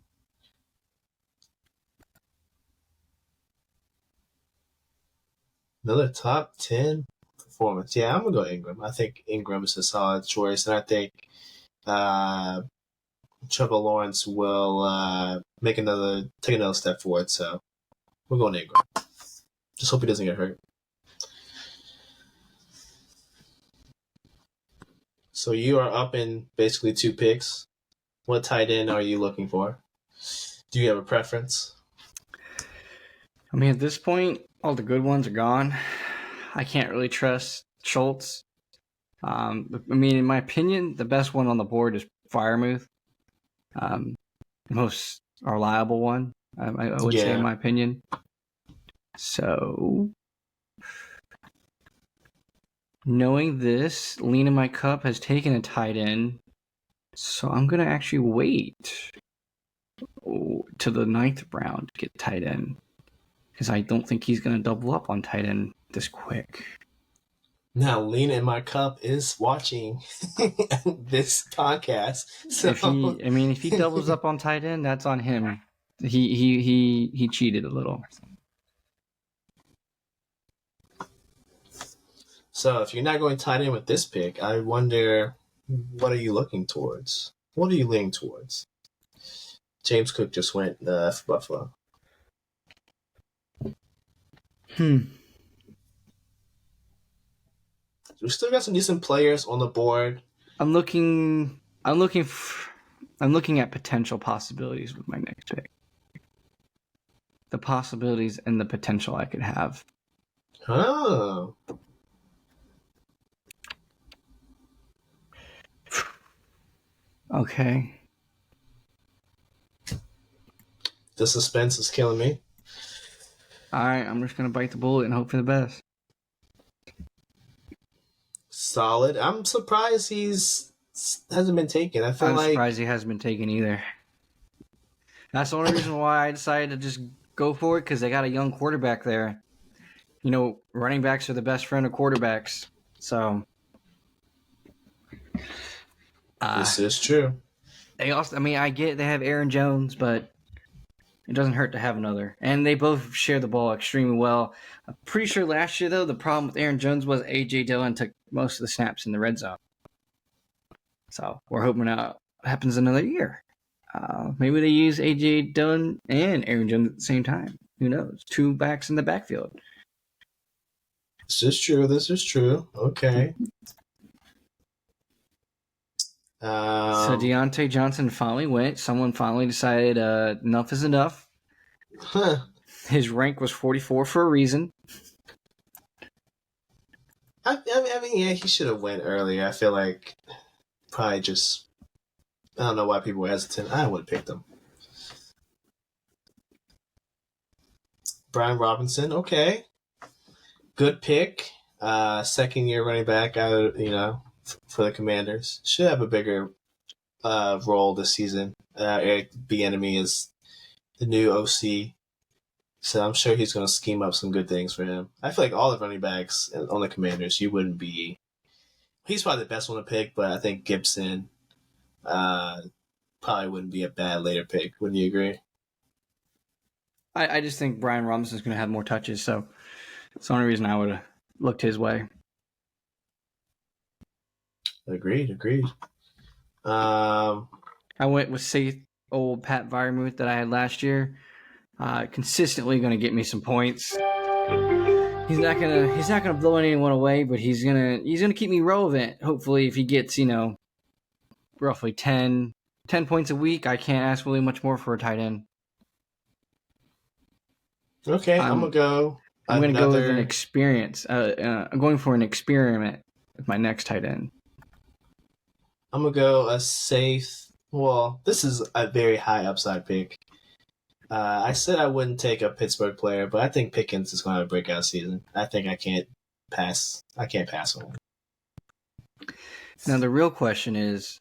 Another top 10 performance. Yeah, I'm going to go Ingram. I think Ingram is a solid choice. And I think Trevor Lawrence will take another step forward. So we're going Ingram. Just hope he doesn't get hurt. So you are up in basically 2 picks. What tight end are you looking for? Do you have a preference? I mean, at this point, all the good ones are gone. I can't really trust Schultz. I mean, in my opinion, the best one on the board is Freiermuth. The most reliable one, I would say, in my opinion. So, knowing this, Lean in My Cup has taken a tight end. So I'm going to actually wait to the 9th round to get tight end. Because I don't think he's going to double up on tight end this quick. Now, Lean in My Cup is watching this podcast. So. If he doubles up on tight end, that's on him. He cheated a little. So if you're not going tight end with this pick, I wonder, what are you looking towards? What are you leaning towards? James Cook just went for Buffalo. We still got some decent players on the board. I'm looking at potential possibilities with my next pick. The possibilities and the potential I could have. Oh. Okay. The suspense is killing me. All right, I'm just going to bite the bullet and hope for the best. Solid. I'm surprised hasn't been taken. I'm surprised he hasn't been taken either. That's the only reason why I decided to just go for it, because they got a young quarterback there. Running backs are the best friend of quarterbacks. So this is true. I get they have Aaron Jones, but it doesn't hurt to have another. And they both share the ball extremely well. I'm pretty sure last year, though, the problem with Aaron Jones was A.J. Dillon took most of the snaps in the red zone. So we're hoping that happens another year. Maybe they use A.J. Dillon and Aaron Jones at the same time. Who knows? 2 backs in the backfield. This is true. Okay. So Deontay Johnson finally went. Someone finally decided enough is enough. Huh. His rank was 44 for a reason. I mean, yeah, he should have went earlier. I feel like probably just I don't know why people were hesitant. I would have picked him. Brian Robinson, okay, good pick. Second year running back out, for the Commanders. Should have a bigger role this season. Eric Bieniemy is the new OC, so I'm sure he's going to scheme up some good things for him. I feel like all the running backs on the Commanders, you wouldn't be. He's probably the best one to pick, but I think Gibson probably wouldn't be a bad later pick. Wouldn't you agree? I just think Brian Robinson's going to have more touches, so it's the only reason I would have looked his way. Agreed. I went with safe old Pat Freiermuth that I had last year. Consistently going to get me some points. He's not gonna blow anyone away, but he's gonna keep me relevant. Hopefully, if he gets roughly 10 points a week, I can't ask really much more for a tight end. Okay, I'm gonna go. I'm gonna go with an experience. I'm going for an experiment with my next tight end. I'm gonna go a safe. Well, this is a very high upside pick. I said I wouldn't take a Pittsburgh player, but I think Pickens is going to have a breakout season. I think I can't pass on him. Now the real question is,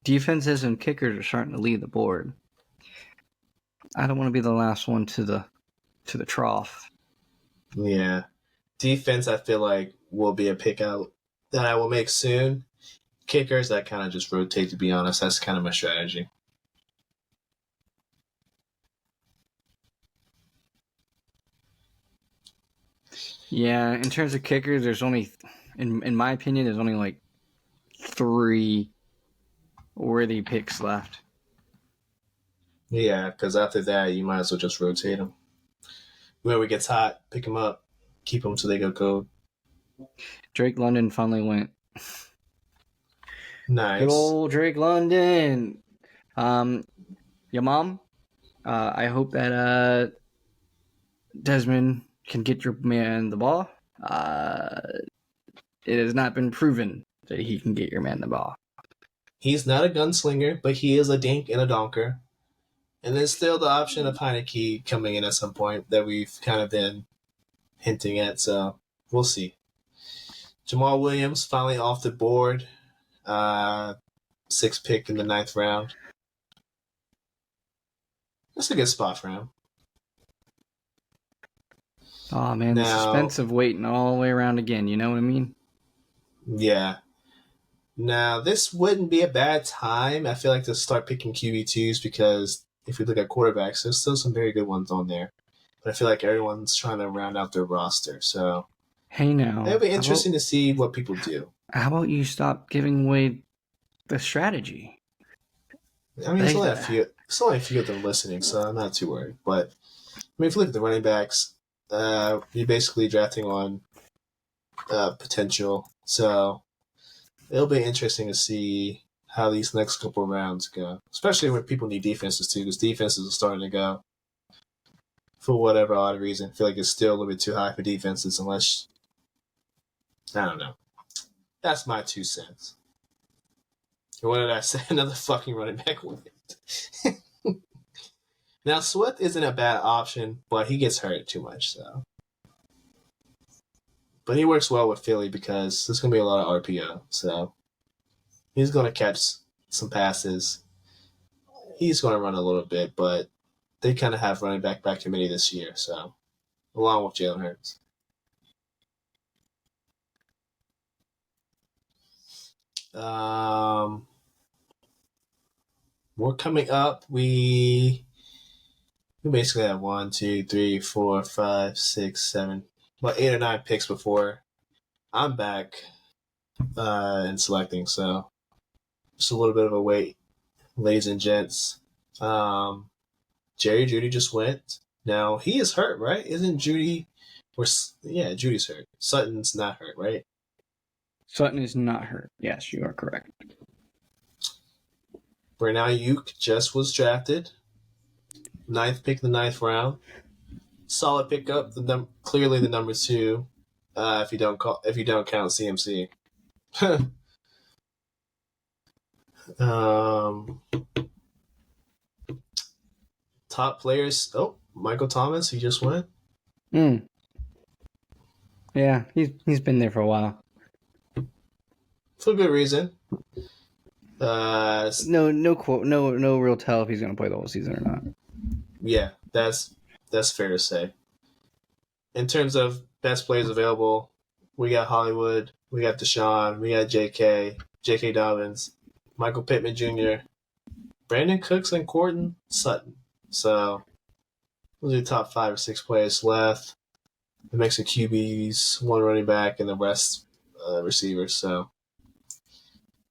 defenses and kickers are starting to lead the board. I don't want to be the last one to the trough. Yeah, defense I feel like will be a pick out that I will make soon. Kickers I kind of just rotate. To be honest, that's kind of my strategy. Yeah, in terms of kickers, there's only, in my opinion, there's only like 3 worthy picks left. Yeah, because after that, you might as well just rotate them. Whoever gets hot, pick them up, keep them till they go cold. Drake London finally went. Nice. Good old Drake London. Your mom, I hope that Desmond can get your man the ball. It has not been proven that he can get your man the ball. He's not a gunslinger, but he is a dink and a donker. And there's still the option of Heineke coming in at some point that we've kind of been hinting at, so we'll see. Jamal Williams finally off the board. 6th pick in the 9th round. That's a good spot for him. Oh, man, the suspense of waiting all the way around again, you know what I mean? Yeah. Now, this wouldn't be a bad time, I feel like, to start picking QB2s because if we look at quarterbacks, there's still some very good ones on there. But I feel like everyone's trying to round out their roster, so... Hey, now... It'll be interesting to see what people do. How about you stop giving away the strategy? I mean, it's only a few of them listening, so I'm not too worried. But, I mean, if you look at the running backs, you're basically drafting on potential. So it'll be interesting to see how these next couple of rounds go, especially when people need defenses too, because defenses are starting to go for whatever odd reason. I feel like it's still a little bit too high for defenses unless, I don't know. That's my 2 cents. What did I say? Another fucking running back went. Now, Swift isn't a bad option, but he gets hurt too much, so. But he works well with Philly because there's going to be a lot of RPO, so he's going to catch some passes. He's going to run a little bit, but they kind of have running back committee this year, so along with Jalen Hurts. More coming up. We basically have 1, 2, 3, 4, 5, 6, 7, about 8 or 9 picks before I'm back in selecting. So just a little bit of a wait, ladies and gents. Jerry Jeudy just went. Now he is hurt, right? Isn't Jeudy? Judy's hurt. Sutton's not hurt, right? Sutton is not hurt. Yes, you are correct. Brandon Ayuk just was drafted, 9th pick in the 9th round. Solid pickup. Clearly the number 2. If you don't count CMC. Top players. Oh, Michael Thomas. He just went. Yeah, he's been there for a while. For good reason. No real tell if he's going to play the whole season or not. Yeah, that's fair to say. In terms of best players available, we got Hollywood, we got Deshaun, we got J.K. Dobbins, Michael Pittman Jr., Brandon Cooks, and Courtland Sutton. So those are the top 5 or 6 players left. A mix of QBs, 1 running back, and the rest receivers. So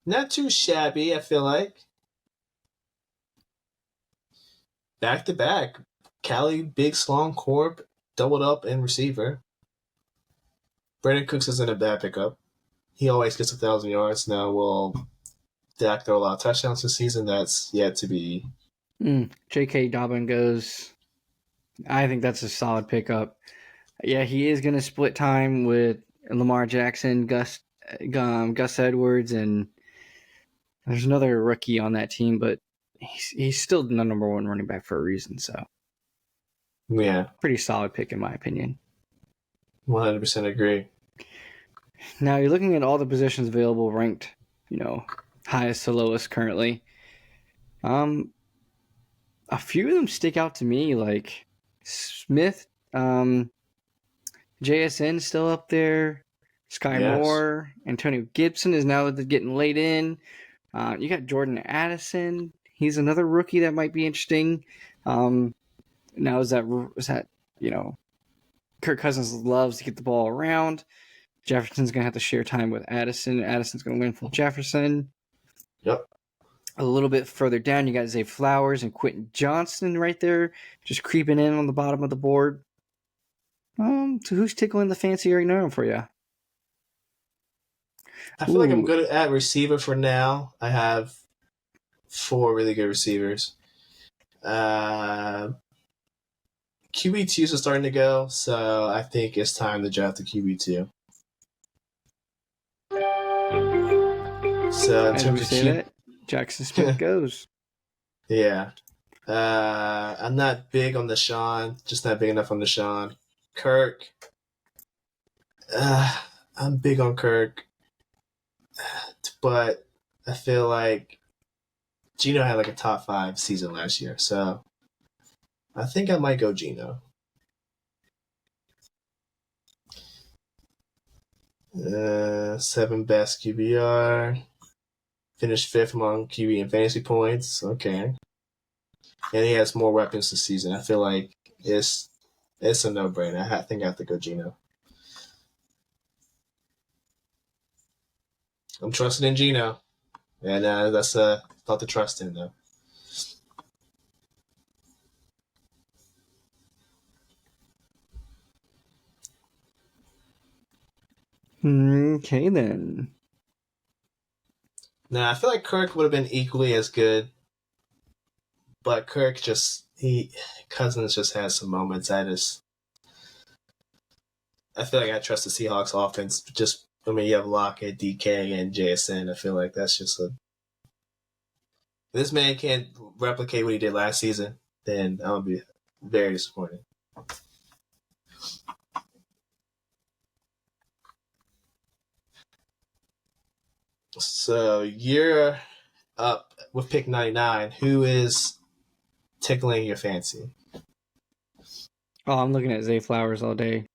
not too shabby, I feel like. Back to back, Cali, big, slong corp, doubled up in receiver. Brandon Cooks isn't a bad pickup. He always gets 1,000 yards. Now, will Dak throw a lot of touchdowns this season? That's yet to be. J.K. Dobbin goes. I think that's a solid pickup. Yeah, he is going to split time with Lamar Jackson, Gus Edwards, and there's another rookie on that team, but he's still the number 1 running back for a reason. So, Yeah, pretty solid pick in my opinion. 100% agree. Now you're looking at all the positions available, ranked, highest to lowest currently. A few of them stick out to me, like Smith, JSN still up there. Sky Moore, Antonio Gibson is now getting laid in. You got Jordan Addison. He's another rookie that might be interesting. Now is that Kirk Cousins loves to get the ball around. Jefferson's gonna have to share time with Addison. Addison's gonna win from Jefferson. Yep. A little bit further down, you got Zay Flowers and Quentin Johnston right there, just creeping in on the bottom of the board. So who's tickling the fancy right now for you? I feel like I'm good at receiver for now. I have 4 really good receivers. QB2s are starting to go, so I think it's time to draft the QB2. So in terms of that, Jackson Smith goes. Yeah. I'm not big on Deshaun, just not big enough on Deshaun. Kirk. I'm big on Kirk. But I feel like Geno had like a top 5 season last year, so I think I might go Geno. 7 best QBR. Finished 5th among QB and fantasy points. Okay. And he has more weapons this season. I feel like it's a no-brainer. I think I have to go Geno. I'm trusting in Geno. And that's not to trust him, though. Okay, then. Now, I feel like Kirk would have been equally as good. But Kirk Cousins just has some moments. I feel like I trust the Seahawks offense. You have Lockett, DK, and JSN. I feel like that's just this man can't replicate what he did last season, then I'm going to be very disappointed. So you're up with pick 99. Who is tickling your fancy? Oh, I'm looking at Zay Flowers all day.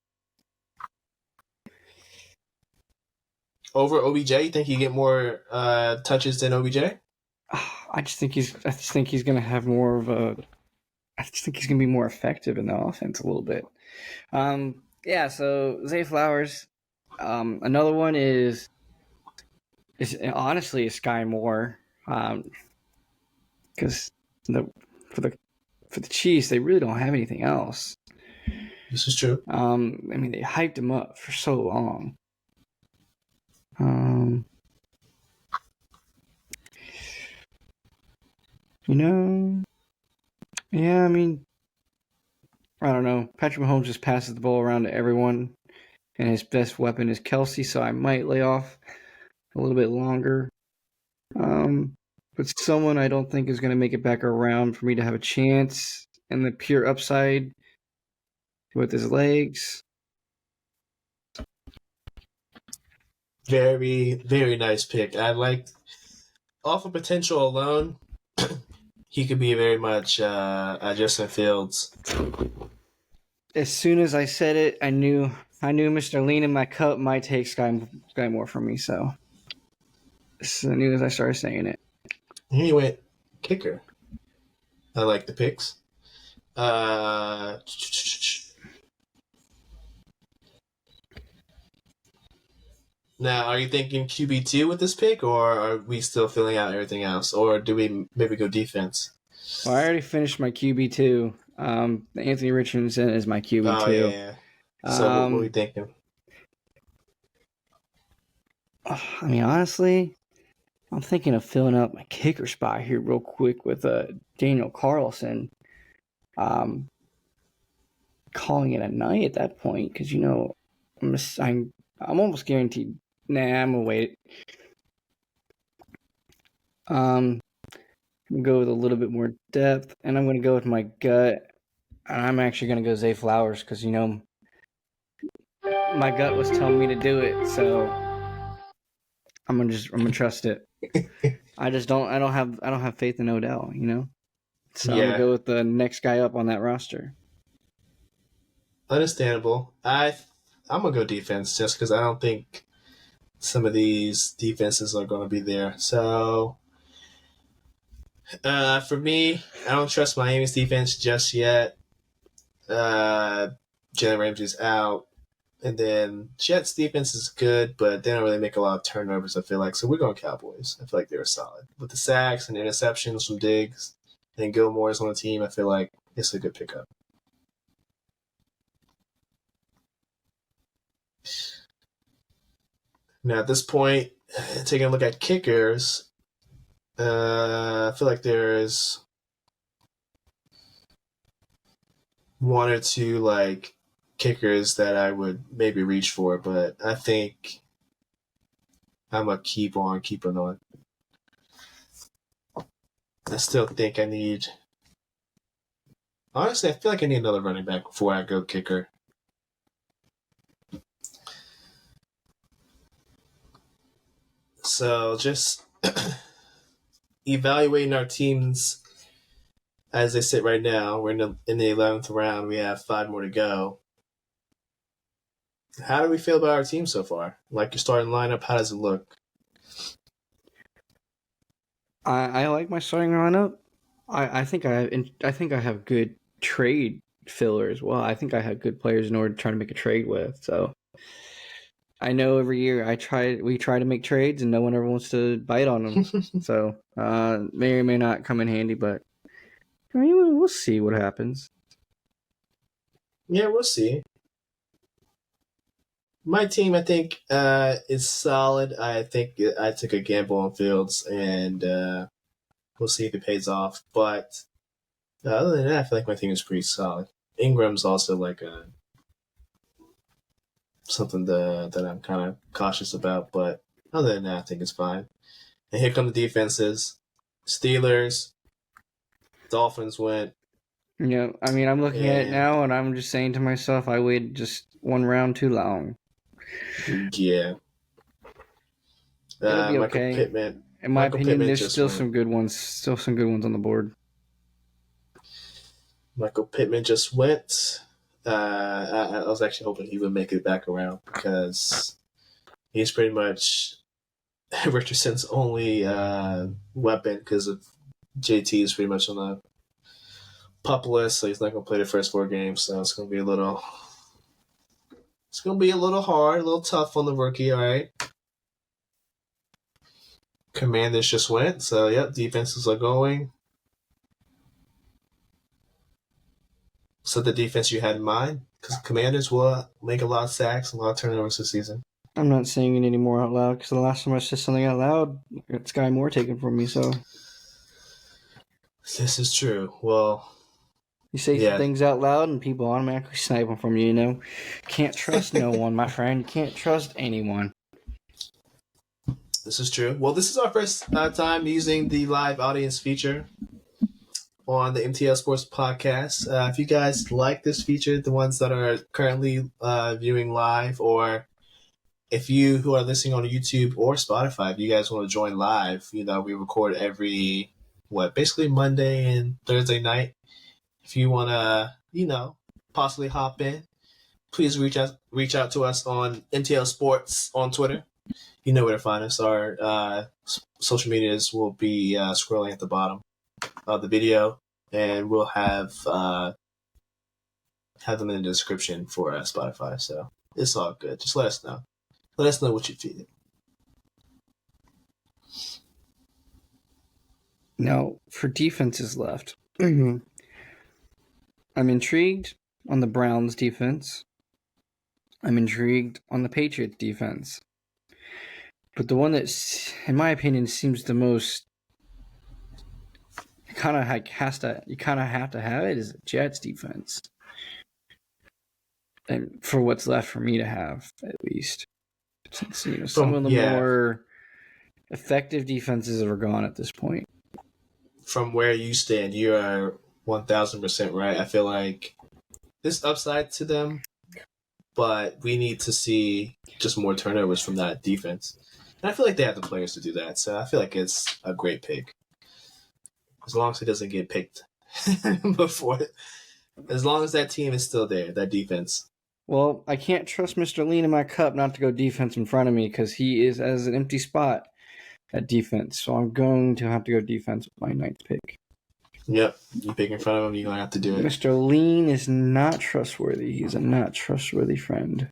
Over OBJ? You think you get more touches than OBJ? I just think he's going to have more of a. I just think he's going to be more effective in the offense a little bit. Yeah. So Zay Flowers. Another one is honestly Sky Moore. Because for the Chiefs, they really don't have anything else. This is true. They hyped him up for so long. Yeah, I mean, I don't know. Patrick Mahomes just passes the ball around to everyone, and his best weapon is Kelsey, so I might lay off a little bit longer. But someone I don't think is going to make it back around for me to have a chance and the pure upside with his legs. Very, very nice pick. I like, off of potential alone, he could be very much Justin Fields. As soon as I said it, I knew Mr. Lean in my cup might take Sky Moore from me. So as soon as I started saying it, And he went kicker. I like the picks. Now, are you thinking QB2 with this pick, or are we still filling out everything else, or do we maybe go defense? well, I already finished my QB2. Anthony Richardson is my QB2. Oh yeah. So what are we thinking? I mean, honestly, I'm thinking of filling up my kicker spot here real quick with Daniel Carlson. Calling it a night at that point because I'm almost guaranteed. Nah, I'm gonna wait. I'm gonna go with a little bit more depth, and I'm gonna go with my gut. And I'm actually gonna go Zay Flowers because my gut was telling me to do it, so I'm gonna trust it. I don't have faith in Odell, So I'm gonna go with the next guy up on that roster. Understandable. I'm gonna go defense just because I don't think some of these defenses are going to be there. So for me, I don't trust Miami's defense just yet. Jalen Ramsey's out. And then Jets defense is good, but they don't really make a lot of turnovers, I feel like. So we're going Cowboys. I feel like they're solid. With the sacks and interceptions from Diggs and Gilmore's on the team, I feel like it's a good pickup. Now, at this point, taking a look at kickers, I feel like there's one or two kickers that I would maybe reach for, but I think I'm gonna keep on keeping on. I still think I need. Honestly, I feel like I need another running back before I go kicker. So just evaluating our teams as they sit right now. We're in the 11th round. We have 5 more to go. How do we feel about our team so far? Like your starting lineup, how does it look? I like my starting lineup. I think I have good trade filler as well. I think I have good players in order to try to make a trade with. So I know every year we try to make trades and no one ever wants to bite on them. So may or may not come in handy, but I mean, we'll see what happens. Yeah, we'll see. My team, I think, is solid. I think I took a gamble on Fields, and we'll see if it pays off. But other than that, I feel like my team is pretty solid. Ingram's also something that I'm kind of cautious about, but other than that, I think it's fine. And here come the defenses. Steelers, Dolphins went. Yeah, I mean, I'm looking at it now, and I'm just saying to myself, I waited just one round too long. Yeah. It'll be Michael okay. Pittman. In my opinion, there's still some good ones on the board. Michael Pittman just went. I was actually hoping he would make it back around because he's pretty much Richardson's only weapon because of JT is pretty much on the pup list, so he's not going to play the first 4 games. So it's going to be a little hard, a little tough on the rookie. All right. Commanders just went, so yep, defenses are going. So the defense you had in mind, because Commanders will make a lot of sacks, a lot of turnovers this season. I'm not saying it anymore out loud because the last time I said something out loud, it's Sky Moore taken from me. So This is true. Well, You say some yeah, things out loud and people automatically snipe them from you, you know? Can't trust no one, my friend. You can't trust anyone. this is true. Well, this is our first time using the live audience feature on the MTL Sports Podcast. If you guys like this feature, the ones that are currently viewing live, or if you who are listening on YouTube or Spotify, if you guys want to join live, we record every basically Monday and Thursday night. If you want to, possibly hop in, please reach out to us on MTL Sports on Twitter. You know where to find us. Our social medias will be scrolling at the bottom of the video, and we'll have them in the description for Spotify. So it's all good. Just let us know. Let us know what you feel. Now, for defenses left, I'm intrigued on the Browns defense. I'm intrigued on the Patriots defense. But the one that, in my opinion, seems the most you kind of have to have it is the Jets defense. And for what's left for me to have, at least. Since, some of the more effective defenses are gone at this point. From where you stand, you are 1,000% right. I feel like there's upside to them, but we need to see just more turnovers from that defense. And I feel like they have the players to do that, so I feel like it's a great pick. As long as it doesn't get picked before. As long as that team is still there, that defense. Well, I can't trust Mr. Lean in my cup not to go defense in front of me because he is as an empty spot at defense. So I'm going to have to go defense with my ninth pick. Yep. You pick in front of him, you're going to have to do it. Mr. Lean is not trustworthy. He's a not trustworthy friend.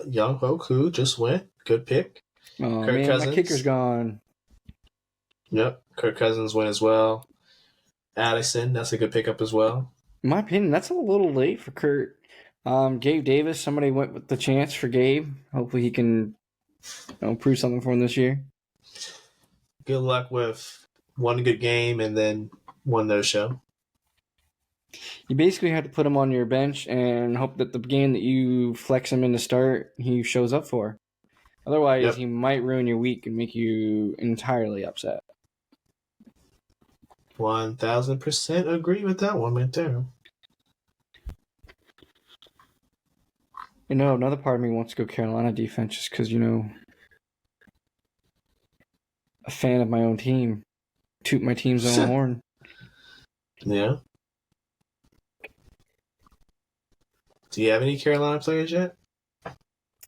Young Hoku just went. Good pick. Oh, Kirk Cousins. My kicker's gone. Yep. Kirk Cousins went as well. Addison, that's a good pickup as well. In my opinion, that's a little late for Kurt. Gabe Davis, somebody went with the chance for Gabe. Hopefully he can prove something for him this year. Good luck with one good game and then one no-show. You basically have to put him on your bench and hope that the game that you flex him in to start, he shows up for. Otherwise, he might ruin your week and make you entirely upset. 1,000% agree with that one right there. Another part of me wants to go Carolina defense just because, a fan of my own team. Toot my team's own horn. Yeah. Do you have any Carolina players yet?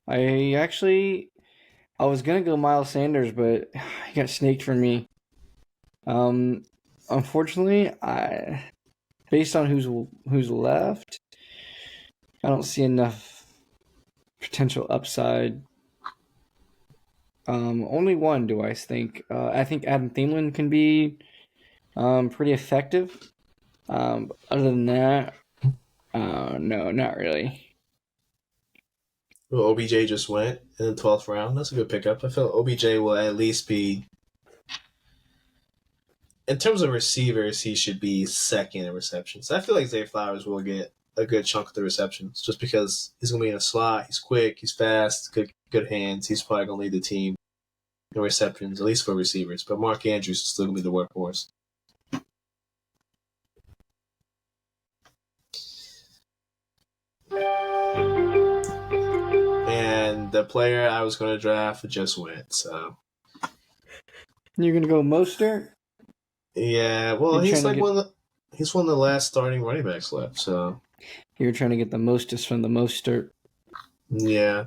I was going to go Miles Sanders, but he got snaked from me. Unfortunately, based on who's left, I don't see enough potential upside. Only one, do I think? I think Adam Thielen can be pretty effective. Other than that, no, not really. Well, OBJ just went in the 12th round. That's a good pickup. I feel like OBJ will at least be, in terms of receivers, he should be second in receptions. I feel like Zay Flowers will get a good chunk of the receptions just because he's going to be in a slot. He's quick. He's fast. Good hands. He's probably going to lead the team in receptions, at least for receivers. But Mark Andrews is still going to be the workhorse. And the player I was going to draft just went, so. You're going to go Mostert? Yeah, well, he's like he's one of the last starting running backs left, so. You're trying to get the mostest from the Mostert. Yeah.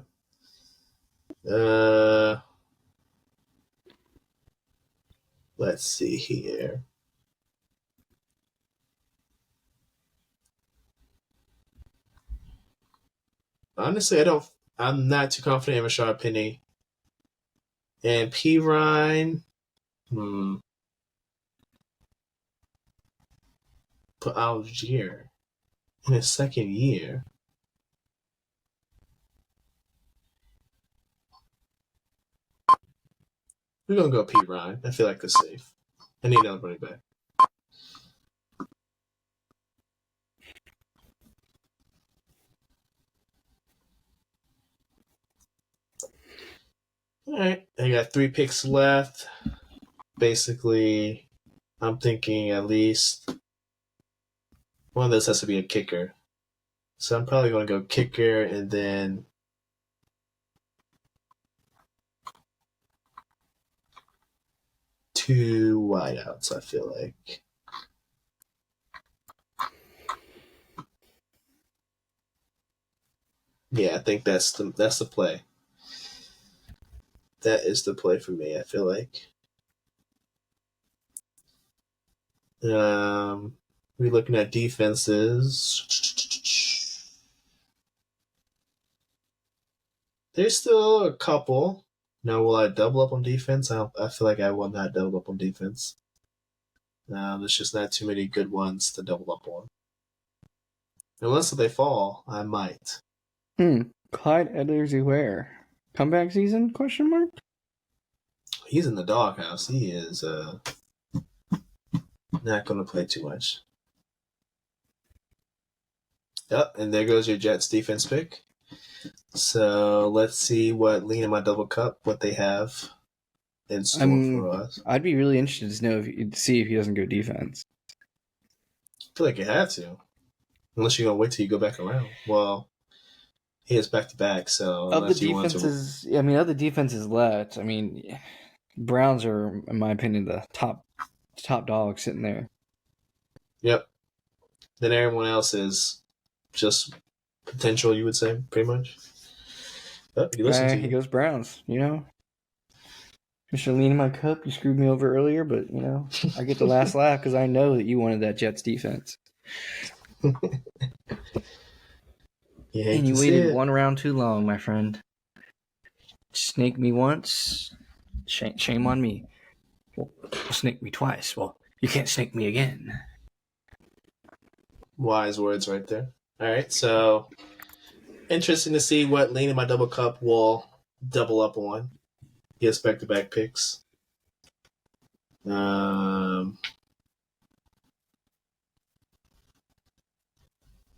Let's see here. Honestly, I'm not too confident in Rashard Penny. And P. Ryan, put Algier in his second year. We're going to go P. Ryan. I feel like that's safe. I need another running back. got 3 picks left. Basically, I'm thinking at least one of those has to be a kicker. So I'm probably going to go kicker and then 2 wideouts, I feel like. Yeah, I think that's the play. That is the play for me, I feel like. We're looking at defenses. There's still a couple. Now, will I double up on defense? I feel like I will not double up on defense. There's just not too many good ones to double up on. Unless if they fall, I might. Clyde Edwards-Helaire. Comeback season? Question mark? He's in the doghouse. He is not going to play too much. Yep, and there goes your Jets defense pick. So let's see what Lean in my double cup, what they have in store for us. I'd be really interested to see if he doesn't go defense. I feel like you have to. Unless you're going to wait till you go back around. Well, he is back-to-back, so... Of the defenses left, Browns are, in my opinion, the top dog sitting there. Yep. Then everyone else is just potential, you would say, pretty much. But he goes Browns, Mr. Lean in my cup, you screwed me over earlier, but, I get the last laugh because I know that you wanted that Jets defense. And you waited one round too long, my friend. Snake me once, shame on me. Well, snake me twice. Well, you can't snake me again. Wise words right there. All right, so interesting to see what Lean in my double cup will double up on. He has back-to-back picks. Then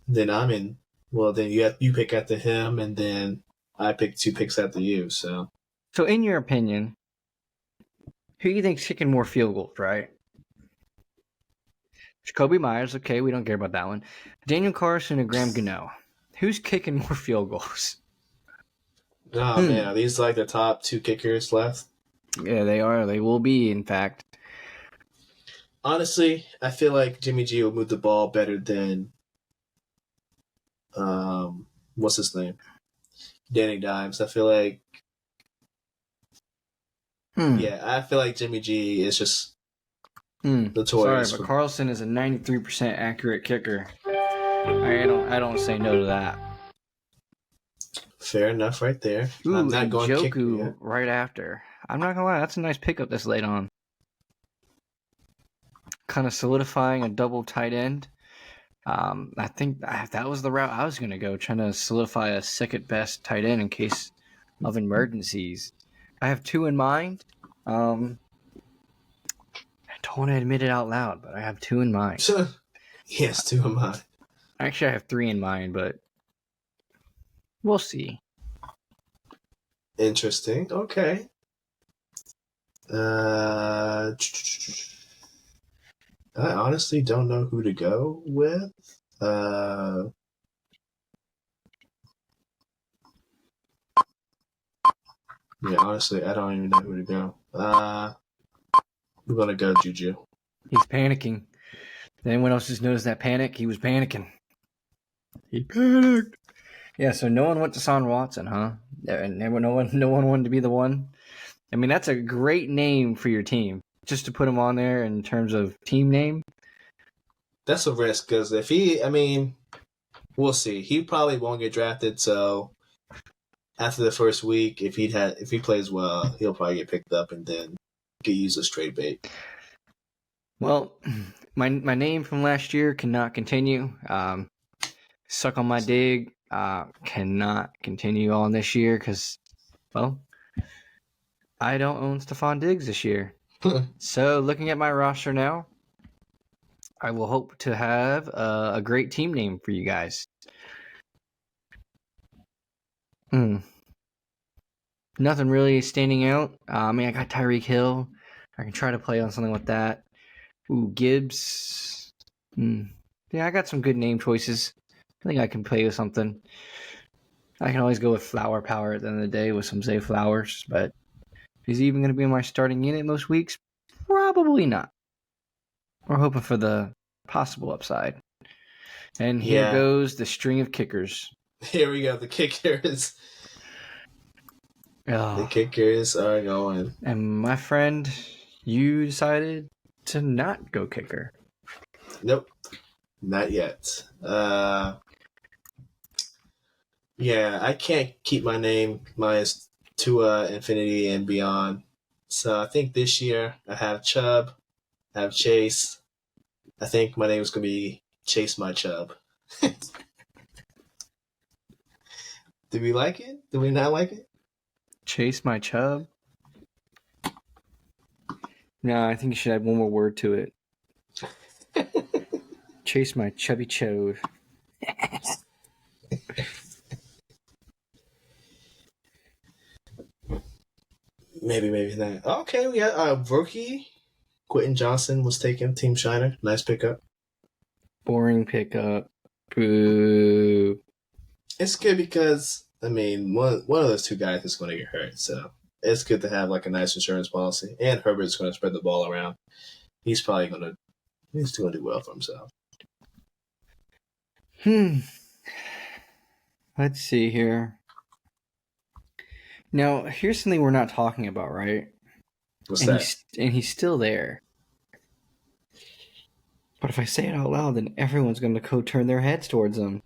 I'm in. Well, then you pick after him, and then I pick 2 picks after you. So in your opinion, who do you think's kicking more field goals, right? Jacoby Myers, okay, we don't care about that one. Daniel Carson and Graham Gano. Who's kicking more field goals? Oh, man, are these like the top 2 kickers left? Yeah, they are. They will be, in fact. Honestly, I feel like Jimmy G will move the ball better than what's his name? Danny Dimes. I feel like I feel like Jimmy G is just notorious. Sorry, but Carlson is a 93% accurate kicker. I don't say no to that. Fair enough right there. Ooh, I'm not going Joku right after. I'm not gonna lie, that's a nice pickup this late on. Kind of solidifying a double tight end. I think that was the route I was gonna go, trying to solidify a second best tight end in case of emergencies. I have 2 in mind. I don't want to admit it out loud, but I have 2 in mind. Yes, 2 in mind. Actually, I have 3 in mind, but we'll see. Interesting. Okay. I honestly don't know who to go with. Yeah, honestly, I don't even know who to go. We're gonna go Juju. He's panicking. If anyone else just noticed that panic? He was panicking. He panicked. Yeah, so no one went to Deshaun Watson, huh? No one wanted to be the one. That's a great name for your team. Just to put him on there in terms of team name. That's a risk because if we'll see. He probably won't get drafted. So after the first week, if he plays well, he'll probably get picked up and then get used as trade bait. Well, my name from last year cannot continue. Suck on my dig cannot continue on this year because, well, I don't own Stephon Diggs this year. So looking at my roster now, I will hope to have a great team name for you guys. Nothing really standing out. I mean, I got Tyreek Hill. I can try to play on something with that. Ooh, Gibbs. Yeah, I got some good name choices. I think I can play with something. I can always go with flower power at the end of the day with some Zay Flowers, but is he even going to be in my starting unit most weeks? Probably not. We're hoping for the possible upside. And here Yeah. goes the string of kickers. Here we go. The kickers. Oh. The kickers are going. And my friend, you decided to not go kicker. Nope. Not yet. Yeah, I can't keep my name minus to infinity and beyond. So I think this year I have Chubb, I have Chase. I think my name is gonna be Chase My Chubb. Do we like it? Do we not like it? Chase my chub? No, I think you should add one more word to it. Chase my chubby chode. Maybe not. Okay, we got rookie. Quentin Johnson was taken. Team Shiner. Nice pickup. Boring pickup. Boo. It's good because, I mean, one of those two guys is going to get hurt. So it's good to have like a nice insurance policy. And Herbert's going to spread the ball around. He's probably going to do well for himself. Let's see here. Now, here's something we're not talking about, right? What's that? He's still there. But if I say it out loud, then everyone's going to go turn their heads towards him.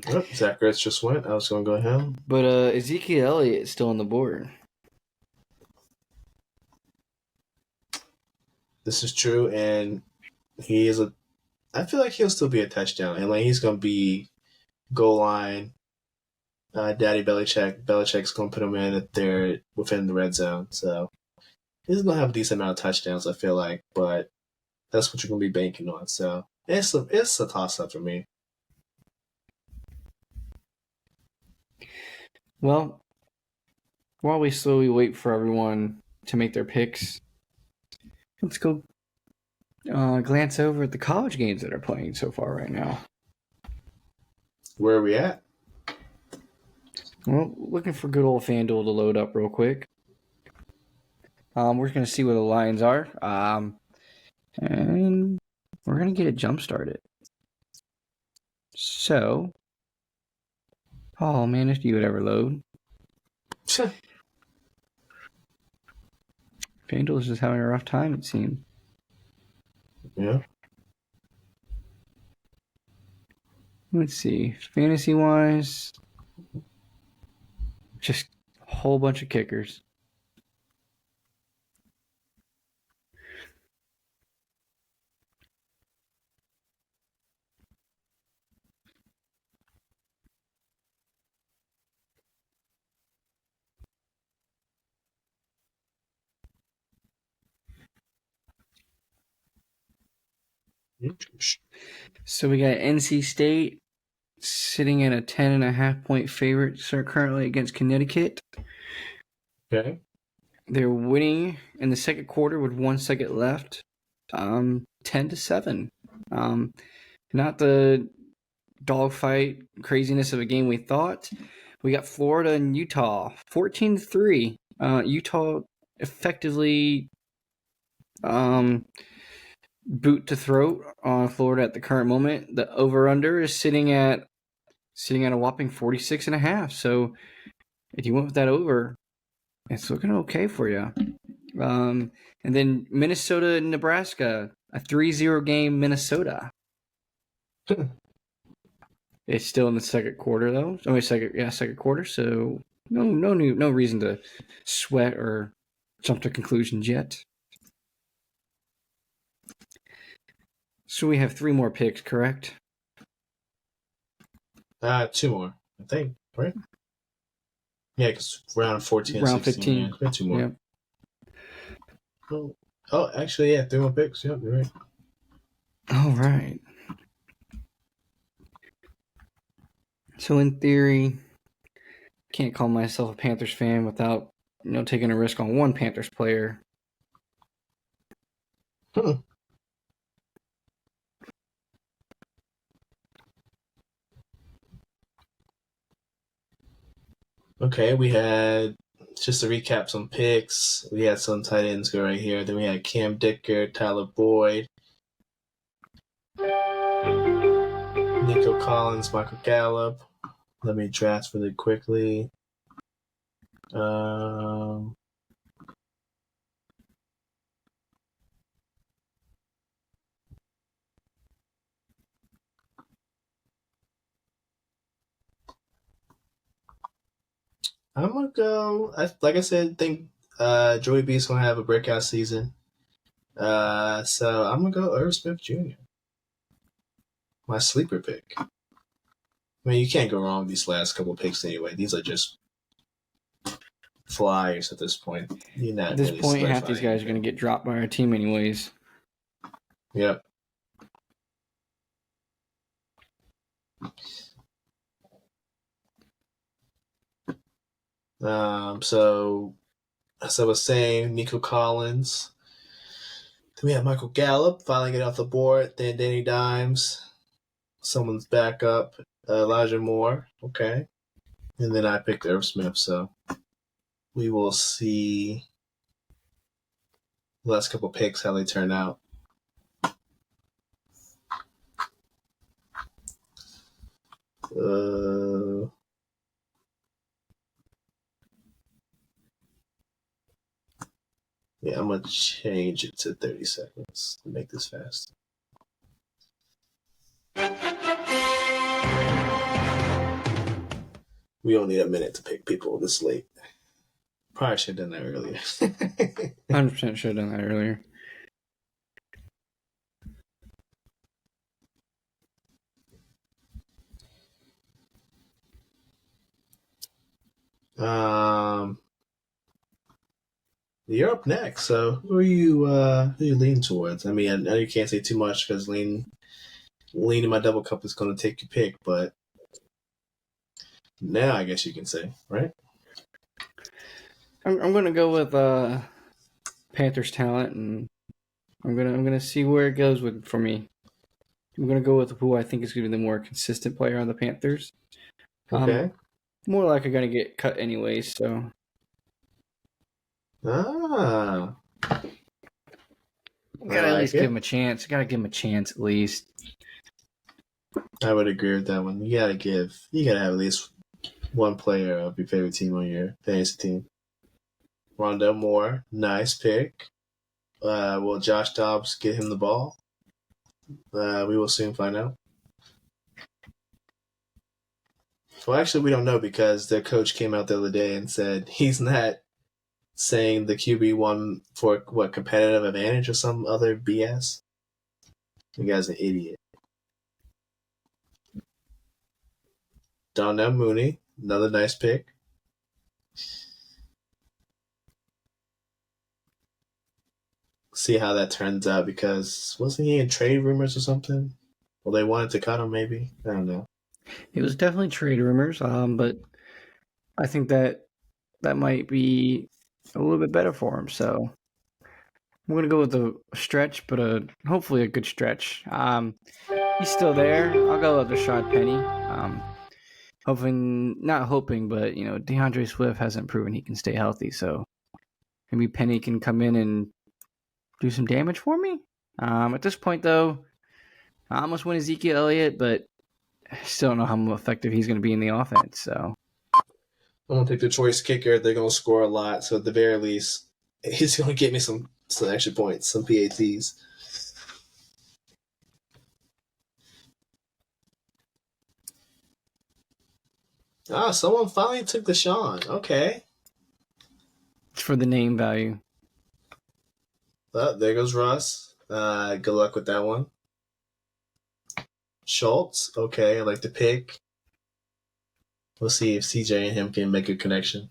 Oh, Zach Ertz just went. I was going to go ahead. But Ezekiel Elliott is still on the board. This is true, and he is I feel like he'll still be a touchdown, and like he's going to be goal line. Daddy Belichick's going to put him in if they're within the red zone. So he's going to have a decent amount of touchdowns, I feel like, but that's what you're going to be banking on. So it's a toss-up for me. Well, while we slowly wait for everyone to make their picks, let's go glance over at the college games that are playing so far right now. Where are we at? Well, looking for good old FanDuel to load up real quick. We're going to see where the lines are. And we're going to get it jump started. So, oh man, if you would ever load. FanDuel is just having a rough time, it seems. Yeah. Let's see. Fantasy-wise, just a whole bunch of kickers. So we got NC State sitting at a 10.5-point favorite currently against Connecticut. Okay. They're winning in the second quarter with 1 second left, 10-7. Not the dogfight craziness of a game we thought. We got Florida and Utah, 14-3. Utah effectively boot to throat on Florida at the current moment. The over/under is sitting at a whopping 46.5. So if you went with that over, it's looking okay for you. And then Minnesota and Nebraska, a 3-0 game. Minnesota. It's still in the second quarter though. Second quarter. So no reason to sweat or jump to conclusions yet. So we have 3 more picks, correct? 2 more, I think, right? Yeah, because round 14 and Round 16. 15. Yeah, 2 more. Yep. Oh, actually, yeah, 3 more picks. Yep, you're right. All right. So in theory, can't call myself a Panthers fan without taking a risk on one Panthers player. Okay, we had, just to recap some picks, we had some tight ends go right here. Then we had Cam Dicker, Tyler Boyd, Nico Collins, Michael Gallup. Let me draft really quickly. I'm gonna go. Like I said, think Joey B's gonna have a breakout season. So I'm gonna go Irv Smith Jr. My sleeper pick. I mean, you can't go wrong with these last couple picks anyway. These are just flyers at this point. You're not At this really point, half specifying these guys are going to get dropped by our team anyways. Yep. So as I was saying, Nico Collins. Then we have Michael Gallup finally get off the board. Then Danny Dimes. Someone's back up. Elijah Moore. Okay. And then I picked Irv Smith. So we will see the last couple picks how they turn out. Yeah, I'm going to change it to 30 seconds to make this fast. We only need a minute to pick people this late. Probably should have done that earlier. 100% should have done that earlier. You're up next. So who are you leaning towards? I mean, I know you can't say too much because lean in my double cup is going to take your pick, but now I guess you can say, right? I'm going to go with Panthers talent, and I'm gonna see where it goes for me. I'm going to go with who I think is going to be the more consistent player on the Panthers. Okay. More likely going to get cut anyways, so. Ah. Gotta at least give him a chance. Gotta give him a chance at least. I would agree with that one. You gotta have at least one player of your favorite team on your fantasy team. Rondell Moore, nice pick. Will Josh Dobbs get him the ball? We will soon find out. Well, actually, we don't know because their coach came out the other day and said he's not saying the QB won for competitive advantage or some other BS. The guy's an idiot. Donnell Mooney, another nice pick. See how that turns out because wasn't he in trade rumors or something? Well, they wanted to cut him, maybe. I don't know. It was definitely trade rumors, but I think that might be a little bit better for him. So I'm gonna go with a stretch, but hopefully a good stretch. He's still there. I'll go with Rashad Penny. Not hoping, but DeAndre Swift hasn't proven he can stay healthy, so maybe Penny can come in and do some damage for me. At this point, though, I almost went Ezekiel Elliott, but I still don't know how effective he's going to be in the offense. So I'm gonna take the choice kicker. They're gonna score a lot, so at the very least, he's gonna get me some extra points, some PATs. Someone finally took Deshaun. Okay. it's for the name value. There goes Russ. Good luck with that one. Schultz. Okay, I like the pick. We'll see if CJ and him can make a connection.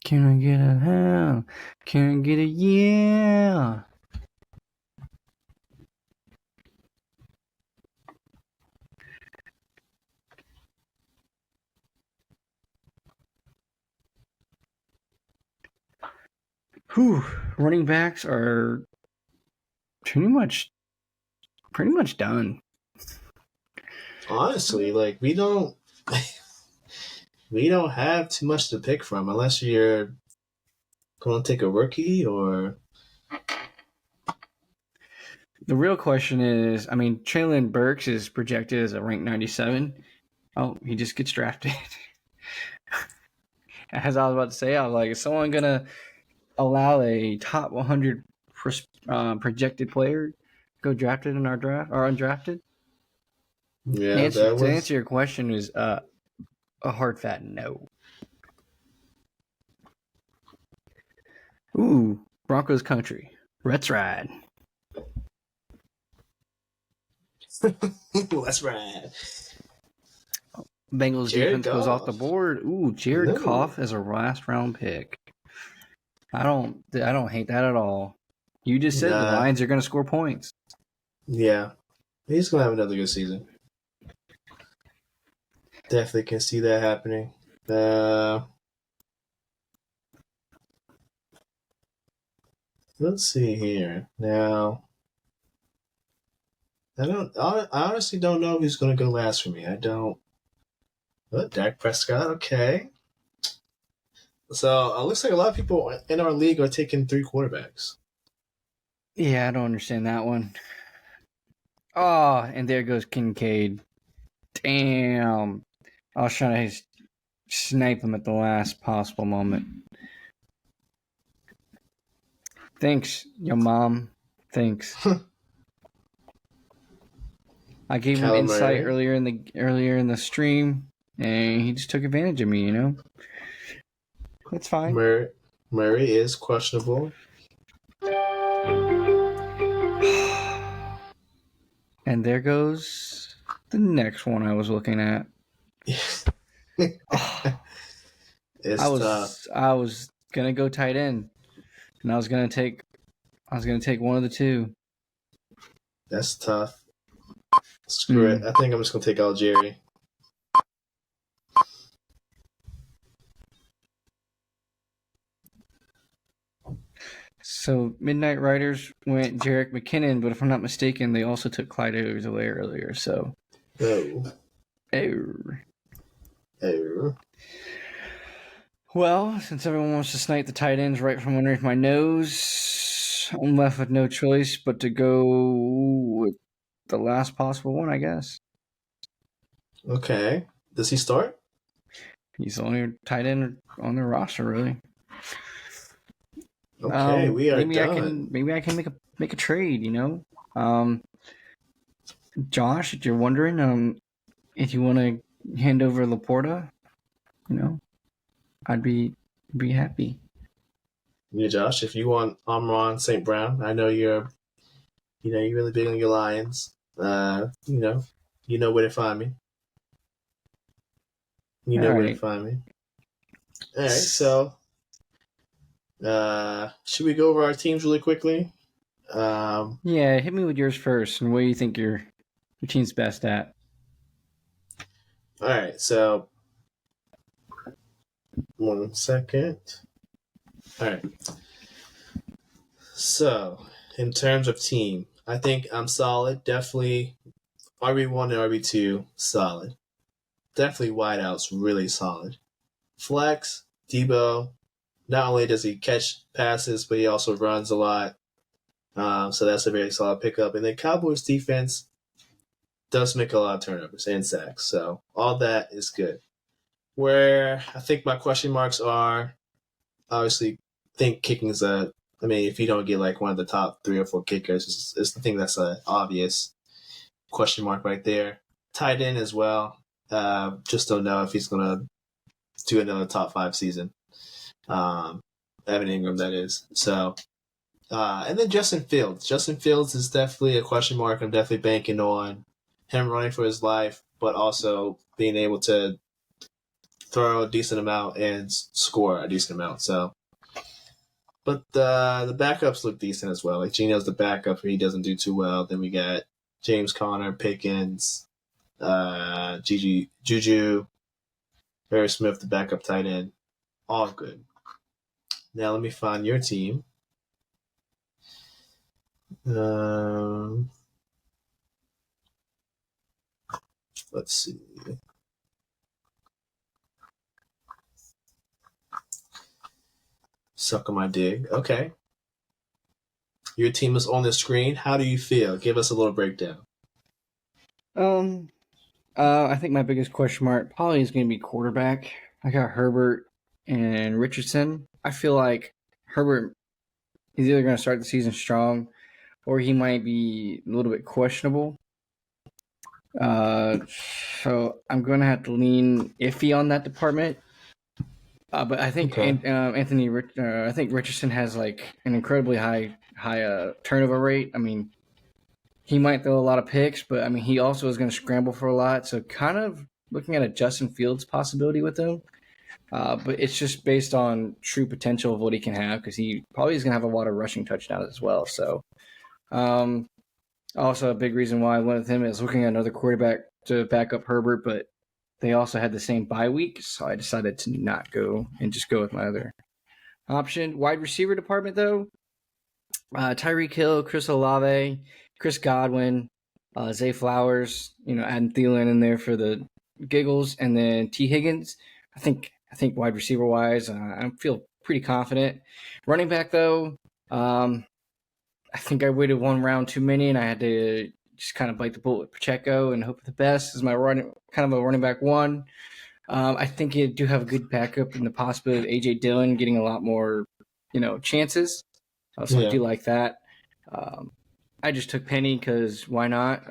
Can I get a hell? Can I get a yeah? Running backs are pretty much done. Honestly, like we don't have too much to pick from unless you're going to take a rookie or. The real question is, I mean, Traylon Burks is projected as a rank 97. Oh, he just gets drafted. As I was about to say, I was like, is someone going to allow a top 100 projected player go drafted in our draft or undrafted? Yeah, To answer your question is a hard fat no. Ooh, Broncos country. Let's ride. Let's ride. Bengals Jared defense goes off Goff. the board. Ooh, Jared Goff as a last round pick. I don't hate that at all. You just said the Lions are going to score points. Yeah, he's going to have another good season. Definitely can see that happening. Let's see here. Now, I honestly don't know who's going to go last for me. I don't. Oh, Dak Prescott, okay. So it looks like a lot of people in our league are taking 3 quarterbacks. Yeah, I don't understand that one. Oh, and there goes Kincaid. Damn. I was trying to snipe him at the last possible moment. Thanks, your mom. Thanks. I gave him insight earlier in the stream, and he just took advantage of me. You know, that's fine. Murray is questionable, and there goes the next one I was looking at. I was gonna go tight end, and I was gonna take one of the two. That's tough. Screw it. I think I'm just gonna take Algieri. So Midnight Riders went Jerick McKinnon, but if I'm not mistaken, they also took Clyde Edwards-Helaire earlier. So, Well, since everyone wants to snipe the tight ends right from underneath my nose, I'm left with no choice but to go with the last possible one, I guess. Okay. Does he start? He's the only tight end on the roster, really. Okay, we are done. Maybe I can make a trade. You know, Josh, if you're wondering, if you want to hand over Laporta, you know, I'd be happy. Yeah, Josh, if you want Amon St. Brown, I know you're really big on your Lions. You know where to find me. Where to find me. All right, so should we go over our teams really quickly? Yeah, hit me with yours first, and what do you think your team's best at? All right, so 1 second. All right. So, in terms of team, I think I'm solid. Definitely RB1 and RB2, solid. Definitely wideouts, really solid. Flex, Debo, not only does he catch passes, but he also runs a lot. So that's a very solid pickup. And then Cowboys defense does make a lot of turnovers and sacks. So all that is good. Where I think my question marks are, obviously, think kicking is if you don't get like one of the top 3 or 4 kickers, it's the thing that's an obvious question mark right there. Tight end as well. Just don't know if he's going to do another top 5 season. Evan Ingram, that is. So, and then Justin Fields. Justin Fields is definitely a question mark. I'm definitely banking on him running for his life, but also being able to throw a decent amount and score a decent amount. So, but the backups look decent as well. Like Gino's the backup, he doesn't do too well. Then we got James Conner, Pickens, Juju, Barry Smith, the backup tight end. All good. Now let me find your team. Let's see. Suck on my dig. Okay. Your team is on the screen. How do you feel? Give us a little breakdown. I think my biggest question mark probably is going to be quarterback. I got Herbert and Richardson. I feel like Herbert is either going to start the season strong or he might be a little bit questionable. Uh, so I'm going to have to lean iffy on that department. But I think Okay. I think Richardson has like an incredibly high turnover rate. I mean, he might throw a lot of picks, but I mean, he also is going to scramble for a lot. So kind of looking at a Justin Fields possibility with him. But it's just based on true potential of what he can have because he probably is going to have a lot of rushing touchdowns as well. So, also a big reason why I went with him is looking at another quarterback to back up Herbert, but they also had the same bye week, so I decided to not go and just go with my other option. Wide receiver department though, Tyreek Hill, Chris Olave, Chris Godwin, Zay Flowers, adding Thielen in there for the giggles, and then T Higgins. I think wide receiver wise, I feel pretty confident. Running back though, I think I waited one round too many, and I had to just kind of bite the bullet with Pacheco and hope for the best. Is my kind of a running back one. I think you do have a good backup in the possibility of AJ Dillon getting a lot more, chances. So I do like that. I just took Penny because why not?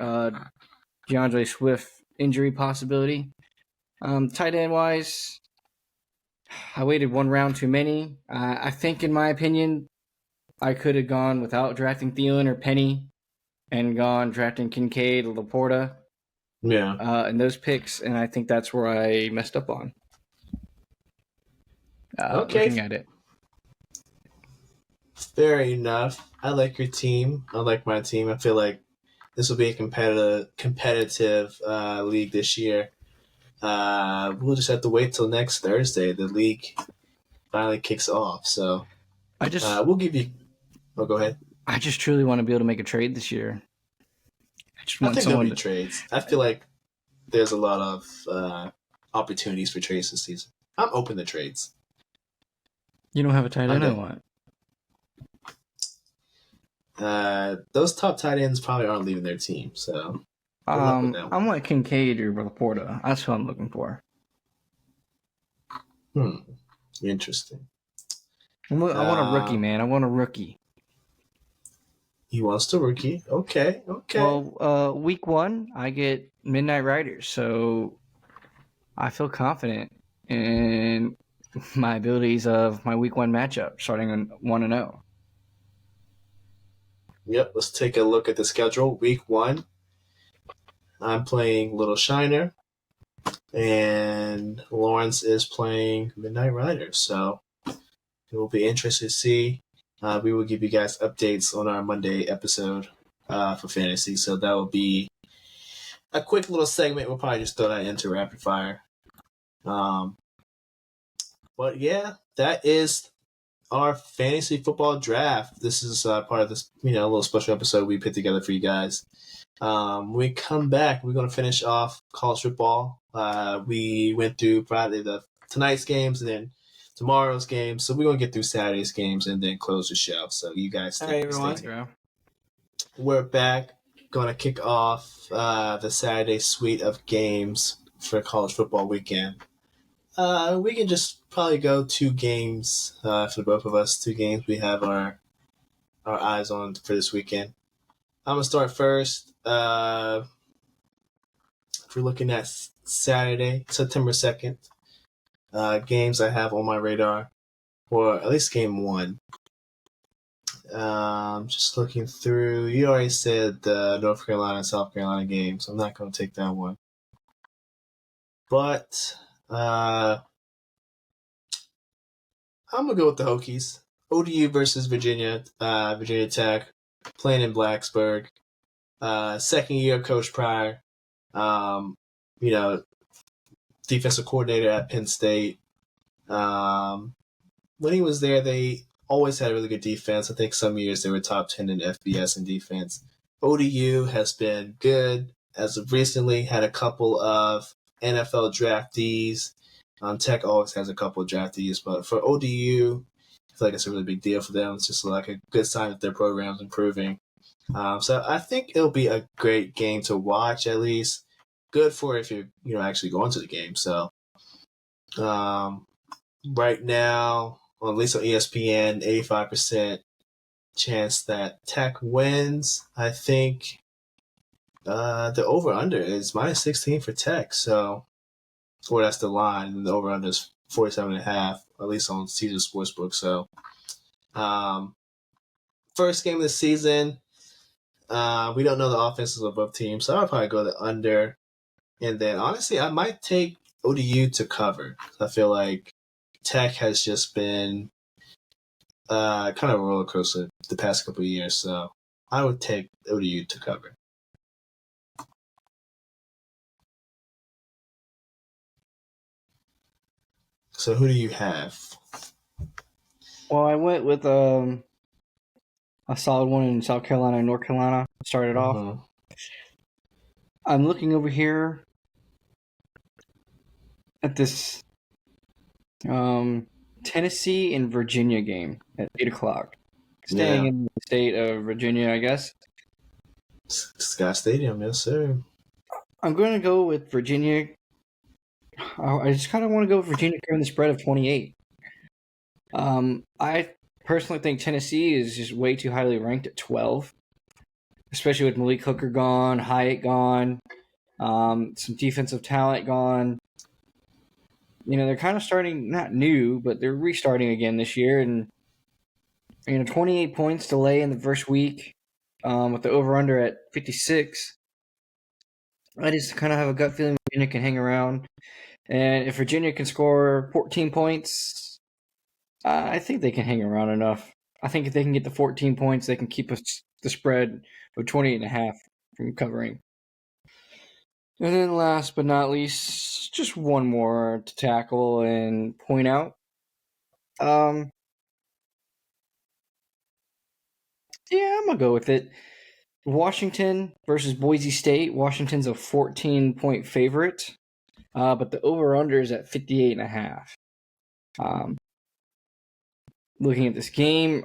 DeAndre Swift injury possibility. Tight end wise, I waited one round too many. I think, in my opinion, I could have gone without drafting Thielen or Penny and gone drafting Kincaid or Laporta. Yeah. And those picks, and I think that's where I messed up on. Okay. Looking at it. Fair enough. I like your team. I like my team. I feel like this will be a competitive league this year. We'll just have to wait till next Thursday. The league finally kicks off. So we'll give you. Oh, go ahead. I just truly want to be able to make a trade this year. I think there'll be trades. I feel like there's a lot of opportunities for trades this season. I'm open to trades. You don't have a tight end I want. Those top tight ends probably aren't leaving their team, so I want Kincaid or Laporta. That's what I'm looking for. Interesting. I want a rookie, man. I want a rookie. He wants the rookie. Okay. Well, week 1, I get Midnight Riders, so I feel confident in my abilities of my week 1 matchup, starting on 1-0. Yep, let's take a look at the schedule. Week 1, I'm playing Little Shiner, and Lawrence is playing Midnight Riders. So it will be interesting to see. We will give you guys updates on our Monday episode for fantasy. So that will be a quick little segment. We'll probably just throw that into rapid fire. But yeah, that is our fantasy football draft. This is part of this, a little special episode we put together for you guys. When we come back, we're going to finish off college football. We went through Friday tonight's games and then tomorrow's games. So we're going to get through Saturday's games and then close the show. So you guys stay tuned. We're back. Going to kick off the Saturday suite of games for college football weekend. We can just probably go 2 games for both of us. 2 games we have our eyes on for this weekend. I'm going to start first. If we're looking at Saturday, September 2nd, games I have on my radar, or at least game 1. Just looking through. You already said the North Carolina and South Carolina game, so I'm not going to take that one. But I'm going to go with the Hokies. ODU versus Virginia. Virginia Tech, playing in Blacksburg. Second year of Coach Pryor. Defensive coordinator at Penn State. when he was there, they always had a really good defense. I think some years they were top 10 in FBS in defense. ODU has been good as of recently, had a couple of NFL draftees. Tech always has a couple of draftees, but for ODU, I feel like it's a really big deal for them. It's just like a good sign that their program's improving. So I think it'll be a great game to watch, at least. Good for if you're actually going to the game. So right now, well, at least on ESPN, 85% chance that Tech wins. I think the over-under is minus 16 for Tech. So, or that's the line. And the over-under is 47.5, at least on Caesar Sportsbook. So, first game of the season, we don't know the offenses of both teams. So I'll probably go the under. And then, honestly, I might take ODU to cover. I feel like Tech has just been kind of a roller coaster the past couple of years, so I would take ODU to cover. So who do you have? Well, I went with a solid one in South Carolina and North Carolina. Started off. I'm looking over here at this Tennessee and Virginia game at 8 o'clock. Staying in the state of Virginia, I guess. Scott Stadium, yes, sir. I'm going to go with Virginia. I just kind of want to go with Virginia covering the spread of 28. I personally think Tennessee is just way too highly ranked at 12, especially with Malik Hooker gone, Hyatt gone, some defensive talent gone. They're kind of starting, not new, but they're restarting again this year. And, 28 points delay in the first week with the over-under at 56. I just kind of have a gut feeling Virginia can hang around. And if Virginia can score 14 points, I think they can hang around enough. I think if they can get the 14 points, they can keep the spread of 28.5 from covering. And then last but not least, just one more to tackle and point out. Yeah, I'm going to go with it. Washington versus Boise State. Washington's a 14-point favorite, but the over-under is at 58.5. Looking at this game,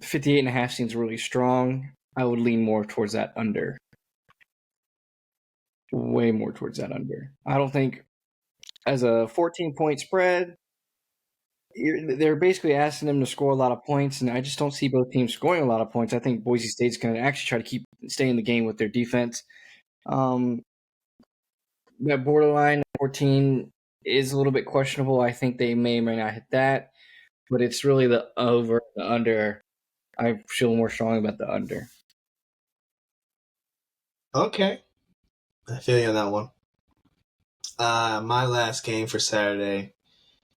58.5 seems really strong. I would lean more towards that under. Way more towards that under. I don't think as a 14-point spread, they're basically asking them to score a lot of points, and I just don't see both teams scoring a lot of points. I think Boise State's going to actually try to stay in the game with their defense. That borderline 14 is a little bit questionable. I think they may or may not hit that, but it's really the over, the under. I feel more strongly about the under. Okay. I feel you on that one. My last game for Saturday.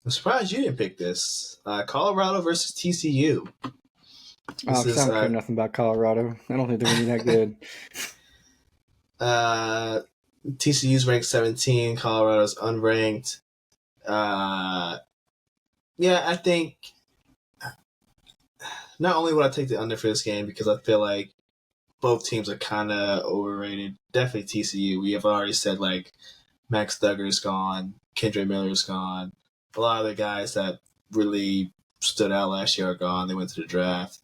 I'm surprised you didn't pick this. Colorado versus TCU. I don't care nothing about Colorado. I don't think they're going to be that good. TCU's ranked 17. Colorado's unranked. Yeah, I think not only would I take the under for this game because I feel like both teams are kind of overrated. Definitely TCU. We have already said like Max Duggar's gone, Kendra Miller's gone. A lot of the guys that really stood out last year are gone. They went to the draft.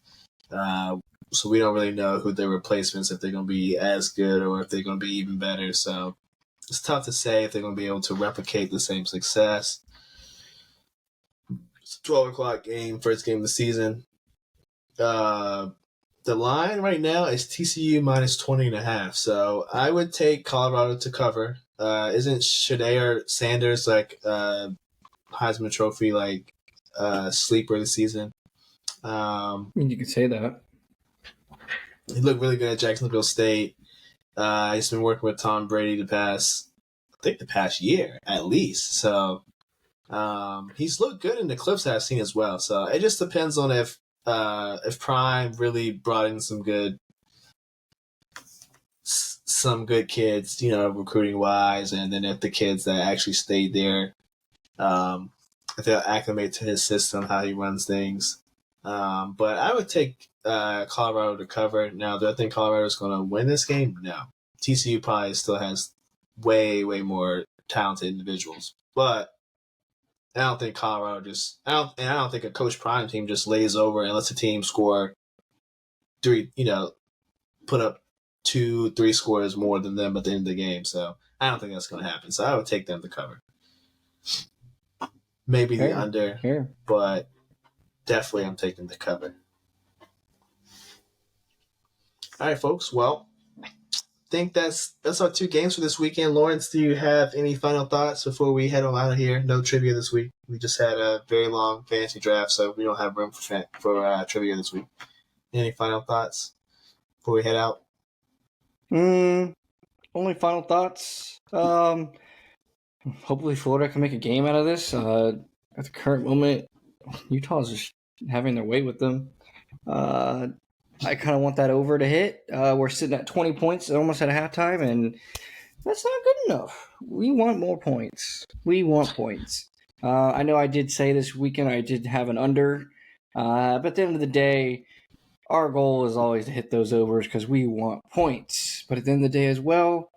So we don't really know who their replacements, if they're going to be as good or if they're going to be even better. So it's tough to say if they're going to be able to replicate the same success. It's a 12 o'clock game, first game of the season. The line right now is TCU minus 20.5. So I would take Colorado to cover. Isn't Shedeur Sanders like Heisman Trophy like sleeper of the season? You could say that. He looked really good at Jacksonville State. He's been working with Tom Brady the past year at least. So he's looked good in the clips that I've seen as well. So it just depends on if Prime really brought in some good kids, recruiting wise, and then if the kids that actually stayed there if they'll acclimate to his system, how he runs things. But I would take Colorado to cover. Now, do I think Colorado's going to win this game? No. TCU probably still has way, way more talented individuals. But I don't think Colorado I don't think a Coach Prime team just lays over and lets a team score put up 2-3 scores more than them at the end of the game. So I don't think that's going to happen. So I would take them to cover. Maybe the under, but definitely I'm taking the cover. All right, folks. Well, I think that's our 2 games for this weekend. Lawrence, do you have any final thoughts before we head on out of here? No trivia this week. We just had a very long fantasy draft, so we don't have room for trivia this week. Any final thoughts before we head out? Only final thoughts. Hopefully Florida can make a game out of this. At the current moment, Utah's just having their way with them. I kind of want that over to hit. We're sitting at 20 points almost at halftime, and that's not good enough. We want more points. We want points. I know I did say this weekend I did have an under, but at the end of the day, our goal is always to hit those overs because we want points. But at the end of the day as well,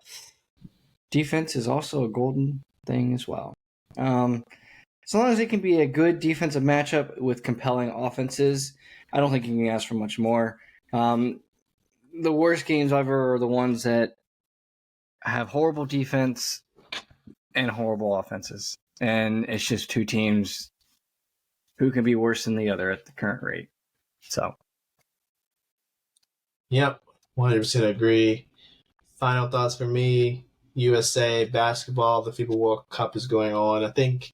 defense is also a golden thing as well. As long as it can be a good defensive matchup with compelling offenses, I don't think you can ask for much more. The worst games ever are the ones that have horrible defense and horrible offenses. And it's just 2 teams who can be worse than the other at the current rate. So. Yep, 100% agree. Final thoughts for me, USA basketball, the FIBA World Cup is going on. I think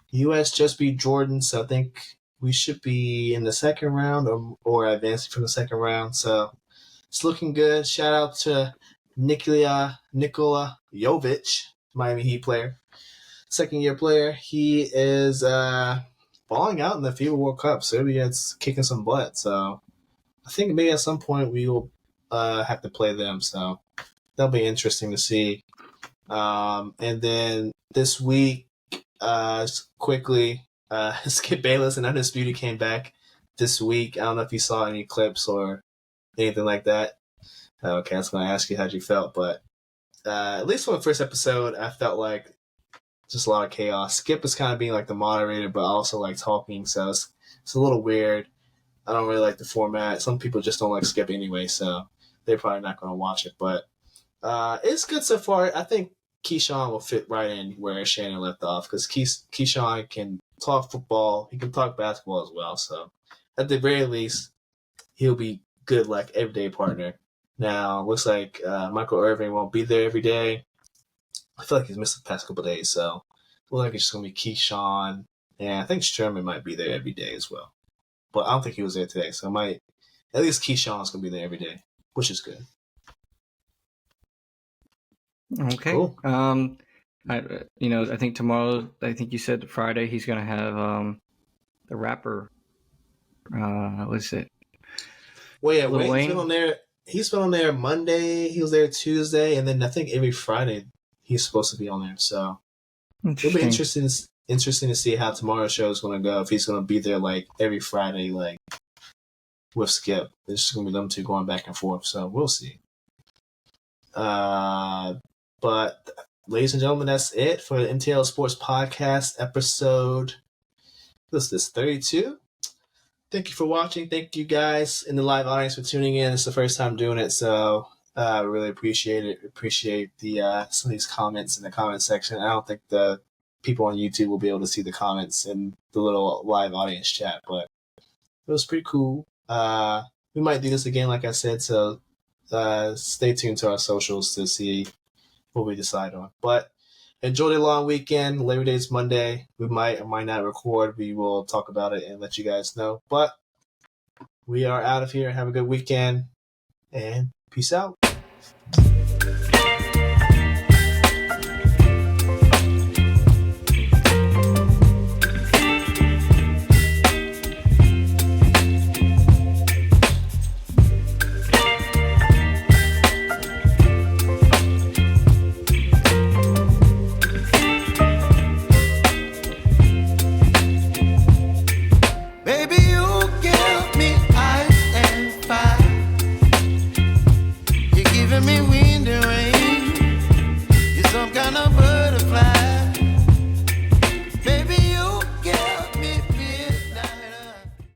U.S. just beat Jordan, so I think we should be in the second round or advancing from the second round. So it's looking good. Shout out to Nikola Jovic, Miami Heat player, second-year player. He is balling out in the FIBA World Cup. Serbia's kicking some butt. So I think maybe at some point we will have to play them. So that'll be interesting to see. And then this week, quickly, Skip Bayless and Undisputed came back this week. I don't know if you saw any clips or anything like that. Okay, I was going to ask you how you felt, but at least for the first episode, I felt like just a lot of chaos. Skip is kind of being like the moderator, but also like talking, so it's a little weird. I don't really like the format. Some people just don't like Skip anyway, so they're probably not going to watch it. But it's good so far. I think Keyshawn will fit right in where Shannon left off because Keyshawn can talk football. He can talk basketball as well. So at the very least, he'll be good like everyday partner. Now, looks like Michael Irvin won't be there every day. I feel like he's missed the past couple of days, so it looks like it's just going to be Keyshawn. And I think Sherman might be there every day as well. But I don't think he was there today, so at least Keyshawn's going to be there every day, which is good. Okay. Cool. I think tomorrow, I think you said Friday, he's going to have the rapper. What is it? Well, yeah, Wayne's been on there. He's been on there Monday. He was there Tuesday, and then I think every Friday he's supposed to be on there. So it'll be interesting to see how tomorrow's show is going to go. If he's going to be there like every Friday, like with Skip, it's just going to be them two going back and forth. So we'll see. But ladies and gentlemen, that's it for the NTL Sports Podcast episode. This is 32. Thank you for watching. Thank you guys in the live audience for tuning in. It's the first time doing it, so I really appreciate it. Appreciate the some of these comments in the comment section. I don't think the people on YouTube will be able to see the comments in the little live audience chat, but it was pretty cool. We might do this again, like I said, so stay tuned to our socials to see what we decide on. But enjoy the long weekend. Labor Day is Monday. We might or might not record. We will talk about it and let you guys know. But we are out of here. Have a good weekend and peace out.